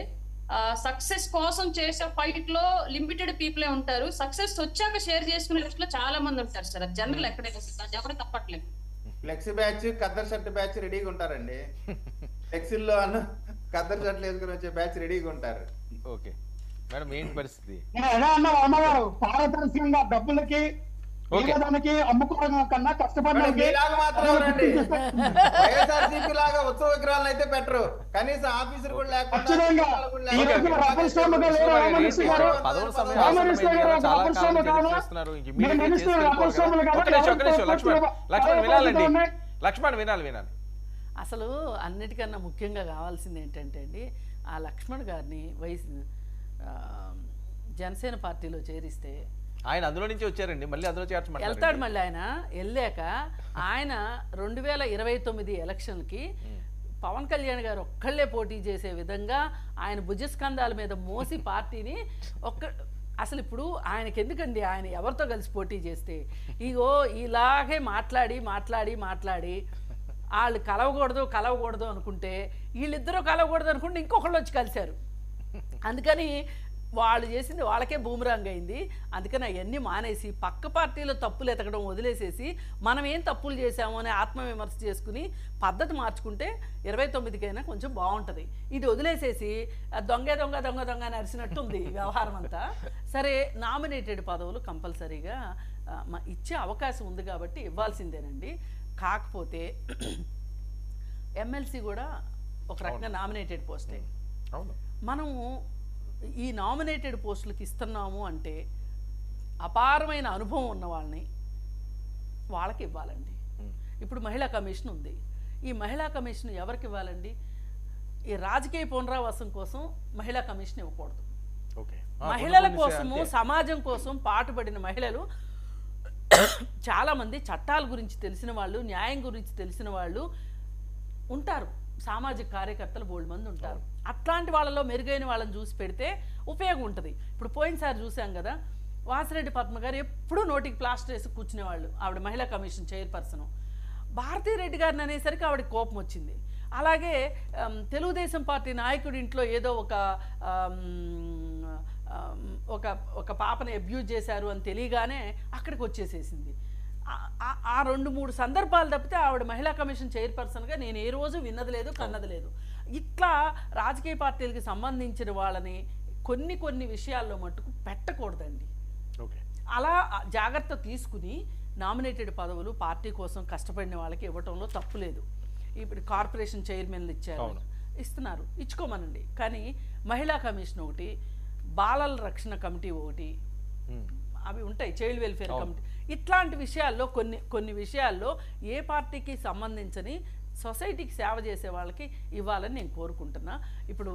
సక్సెస్ కోసం చేసే ఫైట్ లో లిమిటెడ్ పీపులే ఉంటారు. సక్సెస్ వచ్చాక షేర్ చేసుకునే లిస్ట్ లో చాలా మంది ఉంటారు సార్. జనరల్ ఎక్కడైనా ఎవరు తప్పట్లేదు. ఫ్లెక్సీ బ్యాచ్, ఖద్దర్ షర్ట్ బ్యాచ్ రెడీగా ఉంటారండి. ఫ్లెక్సీల్లో ఖద్దర్ షర్ట్లు వేసుకుని వచ్చే బ్యాచ్ రెడీగా ఉంటారు. ఓకే మేడం, ఏంటి పరిస్థితి? అమ్మగారు పారదర్శకంగా డబ్బులకి దానికి అమ్ముకోవడం కన్నా కష్టపడడానికి వైఎస్ఆర్సీపీ లాగా ఉత్సవ విగ్రహాలు అయితే పెట్టరు. కనీసం ఆఫీసర్ కూడా లేకుండా లక్ష్మణ్ వినాలి. అసలు అన్నిటికన్నా ముఖ్యంగా కావాల్సింది ఏంటంటే అండి, ఆ లక్ష్మణ్ గారిని జనసేన పార్టీలో చేరిస్తే ఆయన అందులో నుంచి వచ్చారండి, మళ్ళీ అందులో చేర్చమంటారు. వెళ్తాడు. మళ్ళీ ఆయన వెళ్ళాక ఆయన 2029 ఎలక్షన్కి పవన్ కళ్యాణ్ గారు ఒక్కళ్ళే పోటీ చేసే విధంగా ఆయన భుజస్కంధాల మీద మోసి పార్టీని అసలు ఇప్పుడు ఆయనకి ఎందుకండి, ఆయన ఎవరితో కలిసి పోటీ చేస్తే ఇగో ఇలాగే మాట్లాడి వాళ్ళు కలవకూడదు అనుకుంటే, వీళ్ళిద్దరూ కలవకూడదు అనుకుంటే ఇంకొకళ్ళు వచ్చి కలిశారు. అందుకని వాళ్ళు చేసింది వాళ్ళకే బూమరాంగ్ అయింది. అందుకని అవన్నీ మానేసి పక్క పార్టీలో తప్పులు ఎతకడం వదిలేసేసి మనం ఏం తప్పులు చేశామో అని ఆత్మవిమర్శ చేసుకుని పద్ధతి మార్చుకుంటే 29కైనా కొంచెం బాగుంటుంది. ఇది వదిలేసేసి దొంగ నరిసినట్టుంది వ్యవహారం అంతా. సరే, నామినేటెడ్ పదవులు కంపల్సరీగా ఇచ్చే అవకాశం ఉంది కాబట్టి ఇవ్వాల్సిందేనండి. కాకపోతే ఎమ్మెల్సీ కూడా ఒక రకంగా నామినేటెడ్ పోస్టే. మనము ఈ నామినేటెడ్ పోస్టులకి ఇస్తున్నాము అంటే అపారమైన అనుభవం ఉన్న వాళ్ళకి ఇవ్వాలండి. ఇప్పుడు మహిళా కమిషన్ ఉంది. ఈ మహిళా కమిషన్ ఎవరికి ఇవ్వాలండి? ఈ రాజకీయ పునరావాసం కోసం మహిళా కమిషన్ ఇవ్వకూడదు. మహిళల కోసము, సమాజం కోసం పాటుపడిన మహిళలు చాలామంది చట్టాల గురించి తెలిసిన వాళ్ళు, న్యాయం గురించి తెలిసిన వాళ్ళు ఉంటారు, సామాజిక కార్యకర్తలు బోల్డ్ మంది ఉంటారు. అట్లాంటి వాళ్ళలో మెరుగైన వాళ్ళని చూసి పెడితే ఉపయోగం ఉంటుంది. ఇప్పుడు పోయినసారి చూసాం కదా, వాసిరెడ్డి పద్మ గారు ఎప్పుడూ నోటికి ప్లాస్టర్ వేసి కూర్చునేవాళ్ళు. ఆవిడ మహిళా కమిషన్ చైర్పర్సన్. భారతీరెడ్డి గారిని అనేసరికి ఆవిడకి కోపం వచ్చింది. అలాగే తెలుగుదేశం పార్టీ నాయకుడి ఇంట్లో ఏదో ఒక పాపని అబ్యూజ్ చేశారు అని తెలియగానే అక్కడికి వచ్చేసేసింది. ఆ 2-3 సందర్భాలు తప్పితే ఆవిడ మహిళా కమిషన్ చైర్పర్సన్గా నేను ఏ రోజు విన్నది లేదు, కన్నది లేదు. ఇట్లా రాజకీయ పార్టీలకి సంబంధించిన వాళ్ళని కొన్ని విషయాల్లో మట్టుకు పెట్టకూడదండి. అలా జాగ్రత్త తీసుకుని నామినేటెడ్ పదవులు పార్టీ కోసం కష్టపడిన వాళ్ళకి ఇవ్వటంలో తప్పు లేదు. ఇప్పుడు కార్పొరేషన్ చైర్మన్లు ఇస్తున్నారు, ఇచ్చుకోమనండి. కానీ మహిళా కమిషన్ ఒకటి, బాలల రక్షణ కమిటీ ఒకటి, అవి ఉంటాయి, చైల్డ్ వెల్ఫేర్ కమిటీ. ఇట్లాంటి విషయాల్లో కొన్ని విషయాల్లో ఏ పార్టీకి సంబంధించని సొసైటీకి సేవ చేసే వాళ్ళకి ఇవ్వాలని నేను కోరుకుంటున్నా. ఇప్పుడు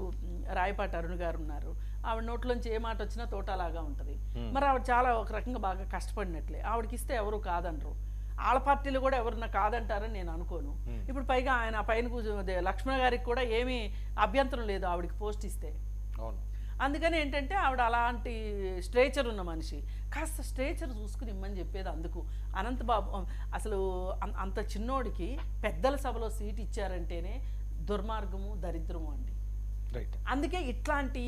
రాయపాటి అరుణ్ గారు ఉన్నారు, ఆవిడ నోట్లోంచి ఏ మాట వచ్చినా తోటలాగా ఉంటుంది. మరి ఆవిడ చాలా ఒక రకంగా బాగా కష్టపడినట్లే, ఆవిడకి ఇస్తే ఎవరు కాదనరు. ఆళ్ళ పార్టీలు కూడా ఎవరన్నా కాదంటారని నేను అనుకోను. ఇప్పుడు పైగా ఆయన పైన లక్ష్మణ గారికి కూడా ఏమీ అభ్యంతరం లేదు ఆవిడకి పోస్ట్ ఇస్తే. అందుకని ఏంటంటే ఆవిడ అలాంటి స్ట్రేచర్ ఉన్న మనిషి, కాస్త స్ట్రేచర్ చూసుకుని ఇమ్మని చెప్పేది. అందుకు అనంతబాబు అసలు అంత చిన్నోడికి పెద్దల సభలో సీట్ ఇచ్చారంటేనే దుర్మార్గము, దరిద్రము అండి. అందుకే ఇట్లాంటి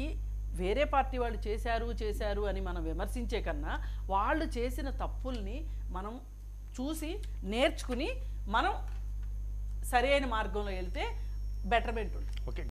వేరే పార్టీ వాళ్ళు చేశారు అని మనం విమర్శించే కన్నా వాళ్ళు చేసిన తప్పుల్ని మనం చూసి నేర్చుకుని మనం సరైన మార్గంలో వెళ్తే బెటర్మెంట్ ఉంటుంది.